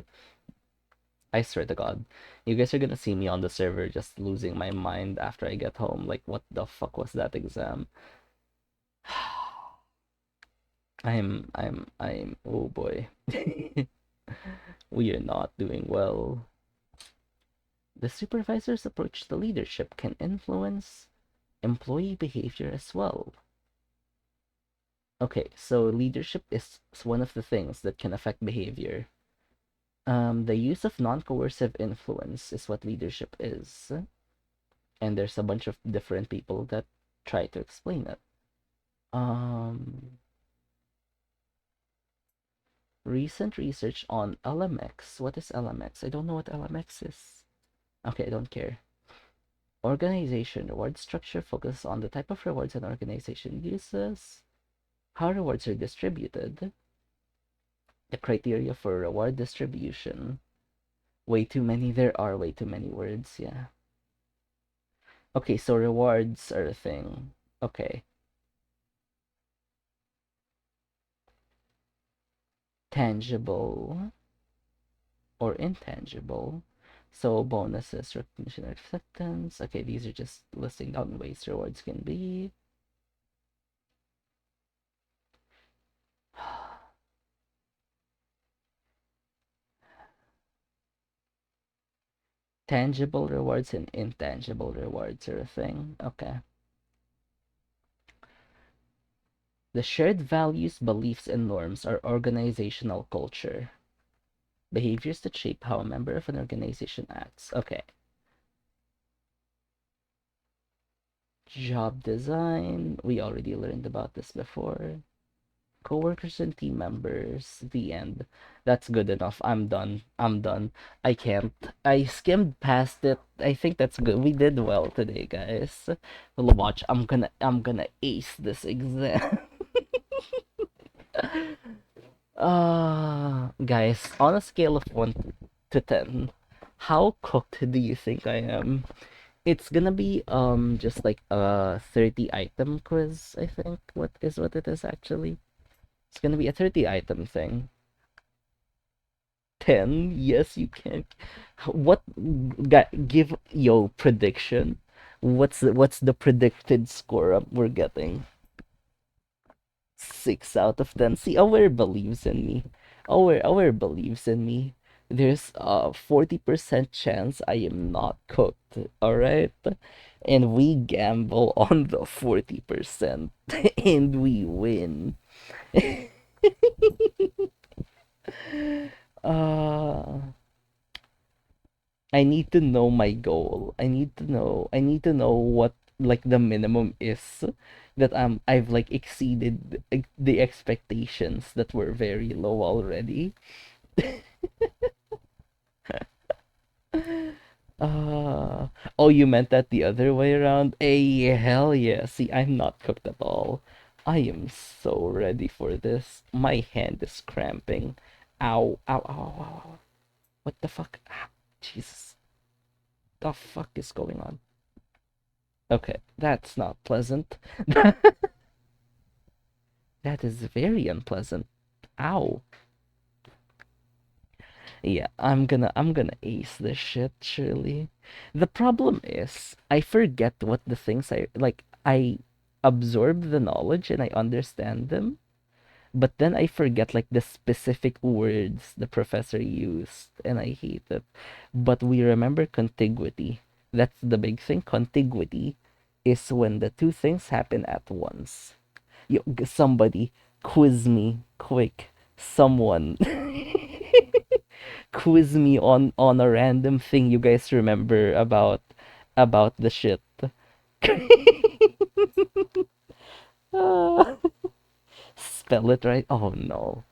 A: I swear to God. You guys are gonna see me on the server just losing my mind after I get home. Like, what the fuck was that exam? oh boy. We are not doing well. The supervisor's approach to leadership can influence employee behavior as well. Okay, so leadership is one of the things that can affect behavior. The use of non-coercive influence is what leadership is, and there's a bunch of different people that try to explain it. Um, Recent research on LMX. What is LMX? I don't know what LMX is. Okay, I don't care. Organization reward structure focuses on the type of rewards an organization uses, how rewards are distributed, the criteria for reward distribution. Way too many. There are way too many words, yeah. Okay, so rewards are a thing. Okay. Tangible or intangible. So bonuses, recognition, acceptance. Okay, these are just listing down ways rewards can be. Tangible rewards and intangible rewards are a thing. Okay. The shared values, beliefs, and norms are organizational culture. Behaviors that shape how a member of an organization acts. Okay. Job design. We already learned about this before. Coworkers and team members. The end. That's good enough. I'm done. I'm done. I can't. I skimmed past it. I think that's good. We did well today, guys. Well, watch. I'm gonna ace this exam. Guys, on a scale of 1 to 10, how cooked do you think I am? It's gonna be just like a 30 item quiz, I think. What it is actually? It's gonna be a 30 item thing. 10? Yes, you can. What give yo prediction? What's the predicted score up we're getting? 6 out of 10. See, Aware believes in me. Aware believes in me. There's a 40% chance I am not cooked. All right, and we gamble on the 40%, and we win. Uh, I need to know my goal. I need to know what like the minimum is that I've like exceeded the expectations that were very low already. Uh oh, you meant that the other way around? Hey, hell yeah. See, I'm not cooked at all. I am so ready for this. My hand is cramping. Ow, ow, ow, ow, ow. Ow. What the fuck? Ah, Jesus. The fuck is going on? Okay, that's not pleasant. That is very unpleasant. Ow. Yeah, I'm gonna ace this shit, surely. The problem is I forget what the things I like I absorb the knowledge and I understand them, but then I forget like the specific words the professor used and I hate it. But we remember contiguity. That's the big thing. Contiguity is when the two things happen at once. Somebody quiz me quick. Someone quiz me on a random thing you guys remember about the shit. Ah, spell it right. Oh no.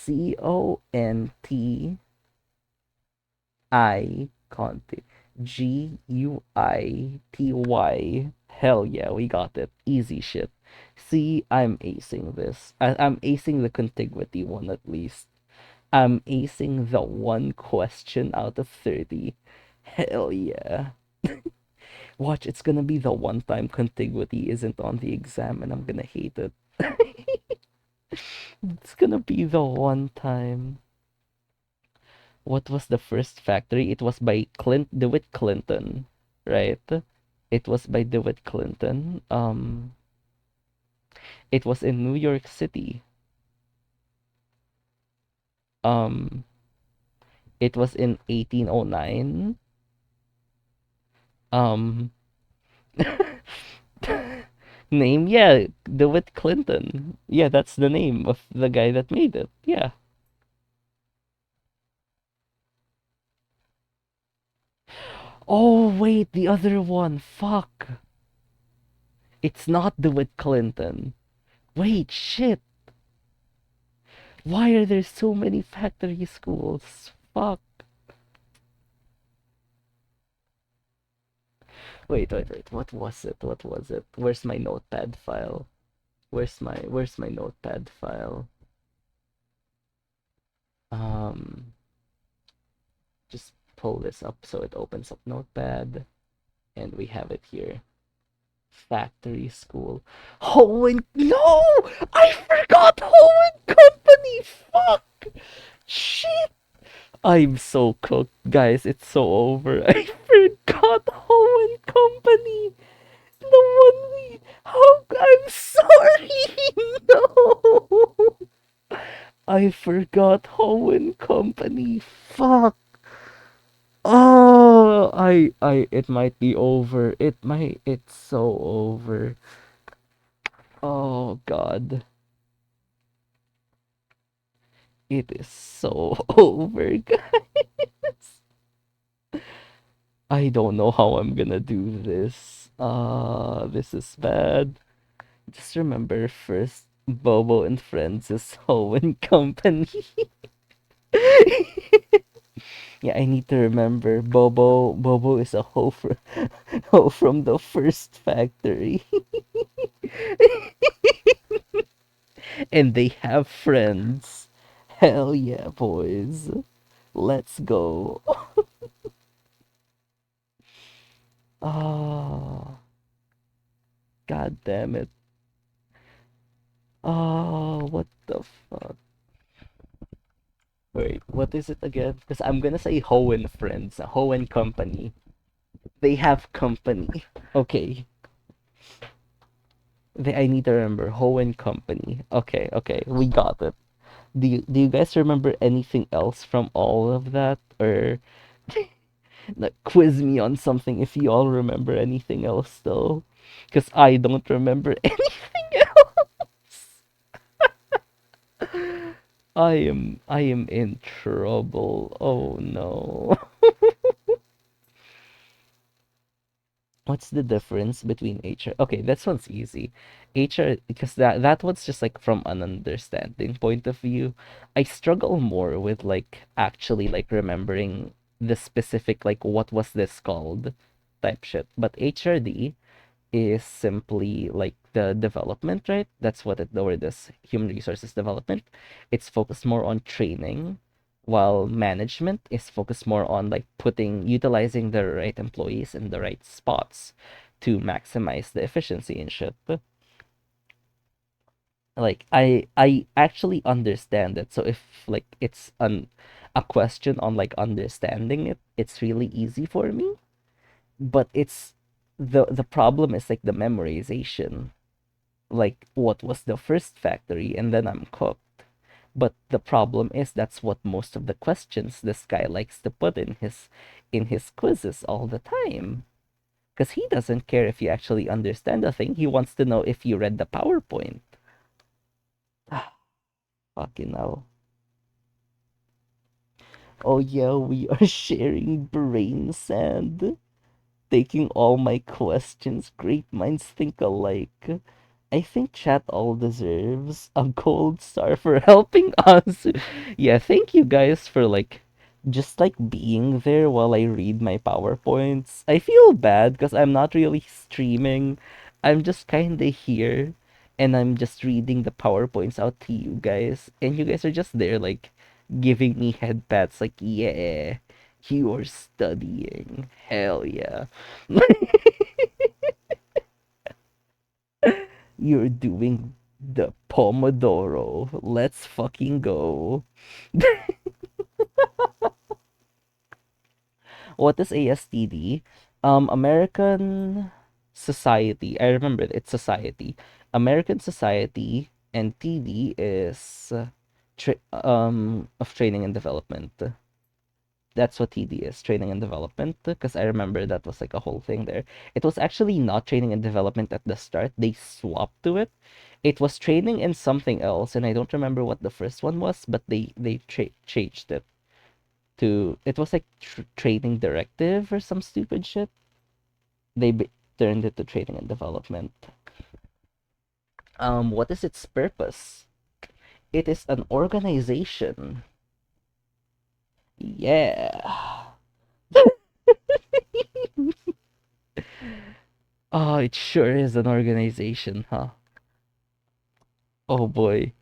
A: Conti. Conti. Guity. Hell yeah, we got it. Easy shit. See, I'm acing this. I'm acing the contiguity one at least. I'm acing the one question out of 30. Hell yeah. Watch, it's gonna be the one time contiguity isn't on the exam and I'm gonna hate it. It's gonna be the one time. What was the first factory? It was by DeWitt Clinton, right? It was by DeWitt Clinton. It was in New York City. Um, it was in 1809. Um, name, yeah, DeWitt Clinton. Yeah, that's the name of the guy that made it. Yeah. Oh, wait, the other one. Fuck. It's not DeWitt Clinton. Wait, shit. Why are there so many factory schools? Fuck. Wait. What was it? What was it? Where's my notepad file? Where's my notepad file? Um, just pull this up so it opens up notepad and we have it here. Factory school. Hohen, no! I forgot Hohen Company! Fuck! Shit! I'm so cooked, guys. It's so over. I forgot Hohen Company. The one we. How? I'm sorry. No. I forgot Hohen Company. Fuck. Oh, it might be over. It's so over. Oh, God. It is so over, guys. I don't know how I'm gonna do this. This is bad. Just remember first, Bobo and Friends is Hohen Company. Yeah, I need to remember Bobo is a hoe, hoe from the first factory. And they have friends. Hell yeah, boys. Let's go. Oh, god damn it. Oh, what the fuck? Wait, what is it again? Because I'm gonna say Ho and Friends, Ho and Company. They have company. Okay, I need to remember Ho and Company. Okay, we got it. Do you guys remember anything else from all of that, or like, quiz me on something if you all remember anything else though? Because I don't remember anything else. I am in trouble. Oh no. What's the difference between HR? Okay, this one's easy. HR, because that one's just like from an understanding point of view. I struggle more with like actually like remembering the specific like what was this called type shit. But HRD is simply like the development, right? That's what the word is, human resources development. It's focused more on training, while management is focused more on like utilizing the right employees in the right spots to maximize the efficiency and shit. Like I actually understand it. So if like it's a question on like understanding it, it's really easy for me. But it's the problem is like the memorization, like what was the first factory, and then I'm cooked. But the problem is that's what most of the questions this guy likes to put in his quizzes all the time, because he doesn't care if you actually understand the thing. He wants to know if you read the PowerPoint. Ah, fucking hell. Oh yeah, we are sharing brain sand, taking all my questions. Great minds think alike. I think chat all deserves a gold star for helping us. Yeah, thank you guys for like just like being there while I read my PowerPoints. I feel bad because I'm not really streaming. I'm just kind of here and I'm just reading the PowerPoints out to you guys. And you guys are just there, like, giving me head pats, like, yeah, you are studying. Hell yeah. You're doing the Pomodoro. Let's fucking go. What is ASTD? American Society. I remember it's Society. American Society, and TD is of Training and Development. That's what TD is, Training and Development, because I remember that was like a whole thing there. It was actually not Training and Development at the start. They swapped to it. It was training and something else, and I don't remember what the first one was, but they changed it to, it was like training directive or some stupid shit. They turned it to training and development. What is its purpose? It is an organization. Yeah. Oh, it sure is an organization, huh? Oh boy.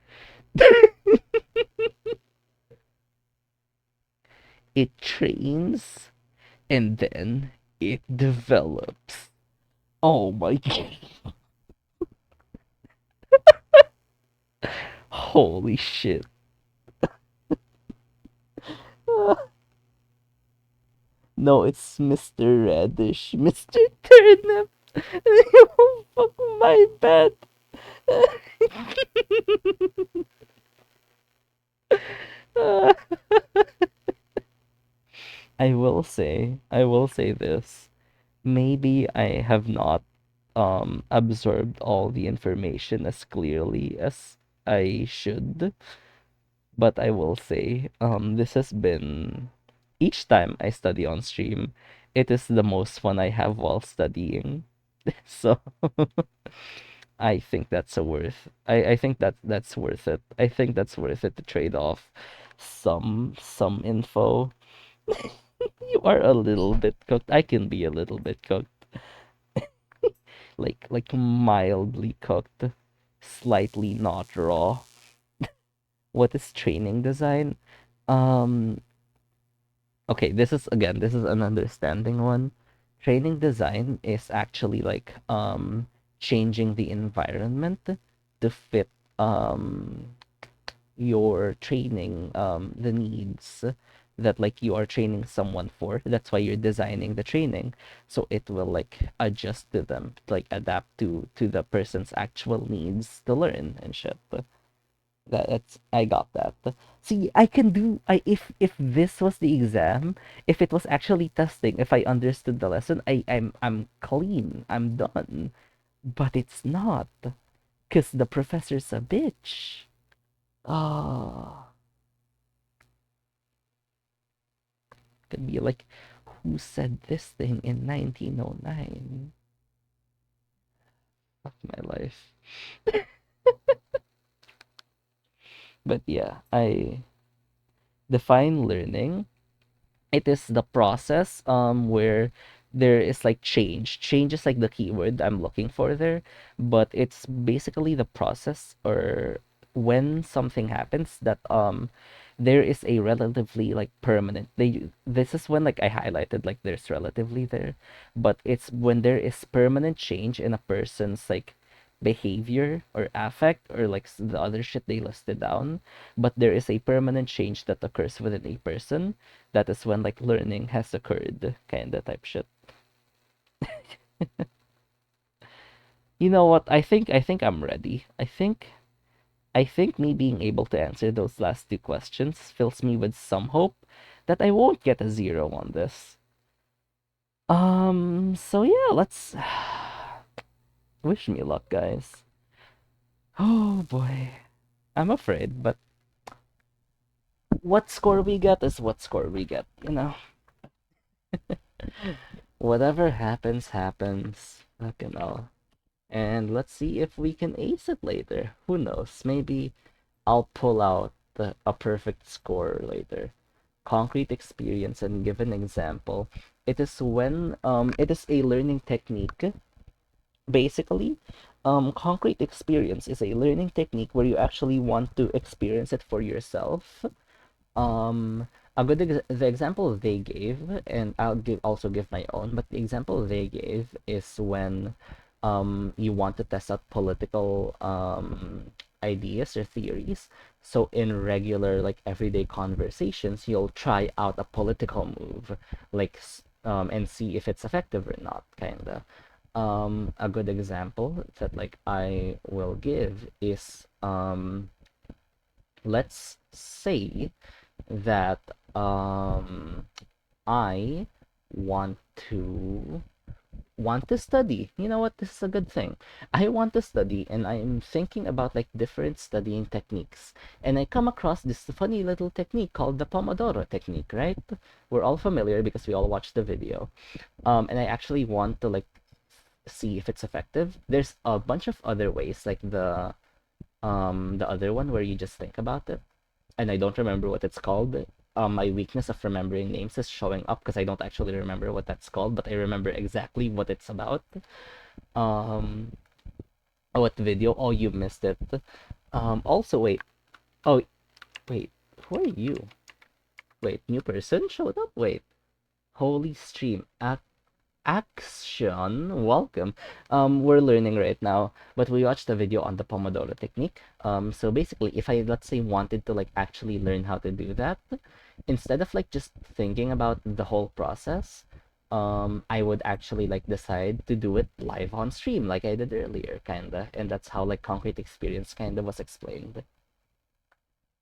A: It trains and then it develops. Oh my god. Holy shit. No, it's Mr. Radish. Mr. Turnip. Oh, fuck, my bad. I will say this. Maybe I have not absorbed all the information as clearly as I should, but I will say this has been, each time I study on stream, it is the most fun I have while studying. So I think that's a worth. I think that's worth it. I think that's worth it to trade off some info. You are a little bit cooked. I can be a little bit cooked. Like mildly cooked, slightly not raw. What is training design? Um okay, this is an understanding one. Training design is actually like changing the environment to fit um your training, the needs that like you are training someone for. That's why you're designing the training, so it will like adjust to them, like adapt to the person's actual needs to learn and shit. That's, I got that. See, I can do, I if this was the exam, if it was actually testing, if I understood the lesson, I'm clean, I'm done. But it's not, because the professor's a bitch. Ah, could be like, who said this thing in 1909? Fuck my life. But yeah, I define learning. It is the process where there is like change. Change is like the keyword I'm looking for there, but it's basically the process, or when something happens that there is a relatively like permanent, they this is when like I highlighted like there's relatively there, but it's when there is permanent change in a person's like behavior or affect, or like the other shit they listed down, but there is a permanent change that occurs within a person. That is when like learning has occurred, kind of type shit. You know what? I think I'm ready. I think me being able to answer those last two questions fills me with some hope that I won't get a zero on this. So yeah, let's wish me luck, guys. Oh boy. I'm afraid, but what score we get is what score we get, you know. Whatever happens, happens. Fucking hell. And let's see if we can ace it later. Who knows? Maybe I'll pull out a perfect score later. concrete experience and give an example, it is when it is a learning technique. Basically, concrete experience is a learning technique where you actually want to experience it for yourself. um, the example they gave, and also give my own, but the example they gave is when you want to test out political ideas or theories. So in regular, like everyday conversations, you'll try out a political move, like and see if it's effective or not, kinda. A good example that like I will give is let's say that I want to study. You know what? This is a good thing. I want to study and I'm thinking about like different studying techniques. And I come across this funny little technique called the Pomodoro technique, right? We're all familiar because we all watched the video. And I actually want to like see if it's effective. There's a bunch of other ways, like the other one where you just think about it, and I don't remember what it's called. My weakness of remembering names is showing up because I don't actually remember what that's called, but I remember exactly what it's about. Um, what video? Oh, you missed it. Also, wait. Oh, wait. Who are you? Wait, new person showed up? Wait. Holy stream. Action, welcome. We're learning right now, but we watched a video on the Pomodoro technique. So basically, if I, let's say, wanted to like actually learn how to do that, instead of like just thinking about the whole process, I would actually like decide to do it live on stream, like I did earlier, kinda, and that's how like concrete experience kinda was explained.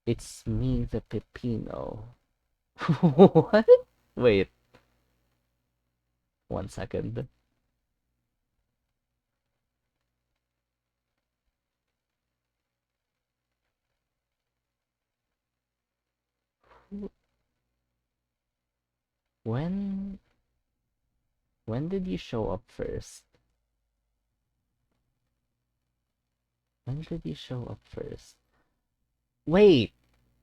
A: It's me, the Pepino. What? Wait, 1 second. When When did you show up first? When did you show up first? Wait!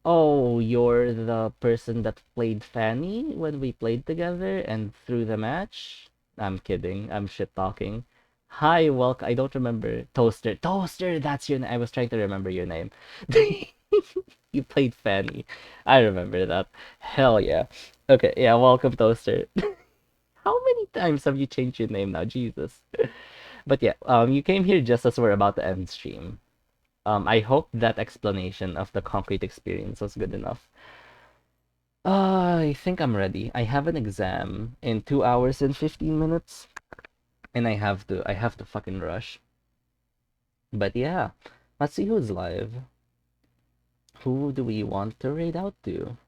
A: Oh, you're the person that played Fanny when we played together and through the match? I'm kidding. I'm shit talking. Hi, welcome. I don't remember. Toaster. Toaster! That's your name. I was trying to remember your name. You played Fanny. I remember that. Hell yeah. Okay, yeah, welcome, Toaster. How many times have you changed your name now? Jesus. But yeah, you came here just as we're about to end stream. I hope that explanation of the concrete experience was good enough. I think I'm ready. I have an exam in 2 hours and 15 minutes, and I have to fucking rush. But yeah, let's see who's live. Who do we want to raid out to?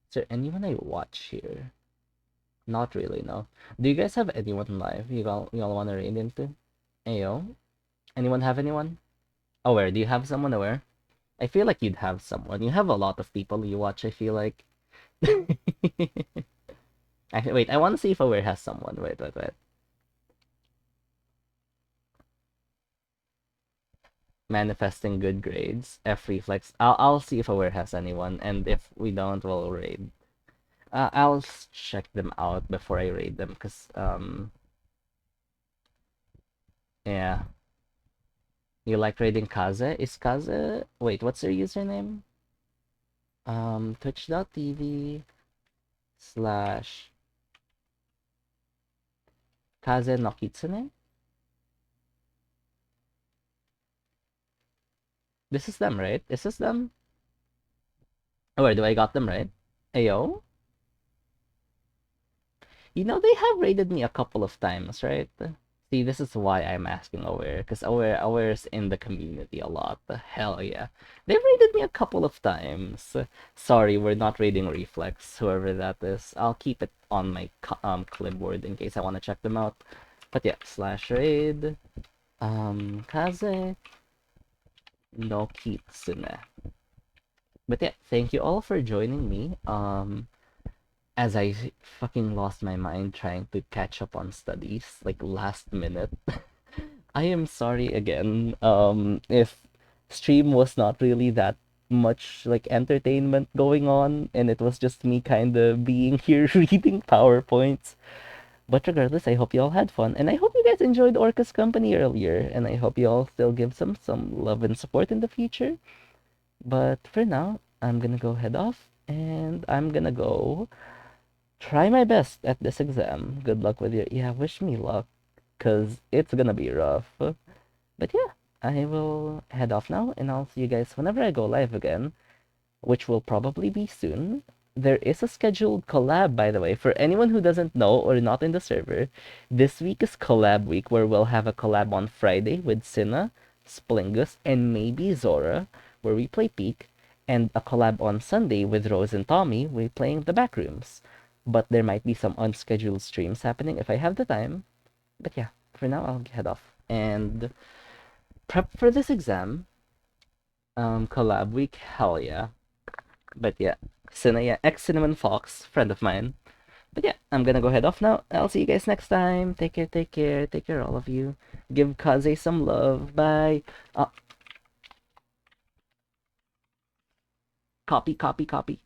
A: Is there anyone I watch here? Not really, no. Do you guys have anyone live you all want to raid into? Ayo? Anyone have anyone? Aware, do you have someone aware? I feel like you'd have someone. You have a lot of people you watch, I feel like. Wait, I want to see if Aware has someone. Wait. Manifesting good grades. F reflex. I'll see if Aware has anyone, and if we don't, we'll raid. I'll check them out before I raid them, cause yeah. You like raiding Kaze? Is Kaze? Wait, what's their username? Twitch.tv/ Kaze no Kitsune? This is them, right? Is this them? Oh, wait, do I got them right? Ayo? You know, they have raided me a couple of times, right? See, this is why I'm asking Aware, because Aware's in the community a lot. Hell yeah. They've raided me a couple of times. Sorry, we're not raiding Reflex, whoever that is. I'll keep it on my clipboard in case I want to check them out. But yeah, /raid. Kaze no Kitsune. But yeah, thank you all for joining me. As I fucking lost my mind trying to catch up on studies, like last minute. I am sorry again. If stream was not really that much like entertainment going on, and it was just me kind of being here reading PowerPoints. But regardless, I hope you all had fun, and I hope you guys enjoyed Orca's company earlier, and I hope you all still give some love and support in the future. But for now, I'm gonna go head off, and I'm gonna go try my best at this exam. Good luck with your, yeah, wish me luck, cause it's gonna be rough. But yeah, I will head off now, and I'll see you guys whenever I go live again, which will probably be soon. There is a scheduled collab, by the way. For anyone who doesn't know or not in the server, this week is collab week, where we'll have a collab on Friday with Cinna, Splingus, and maybe Zora, where we play Peak, and a collab on Sunday with Rose and Tommy, we playing the Backrooms. But there might be some unscheduled streams happening if I have the time. But yeah, for now I'll head off and prep for this exam. Collab week, hell yeah. But yeah, yeah, ex Cinnamon Fox, friend of mine. But yeah, I'm gonna go head off now. I'll see you guys next time. Take care, take care, take care, all of you. Give Kaze some love. Bye. Uh, copy, copy, copy.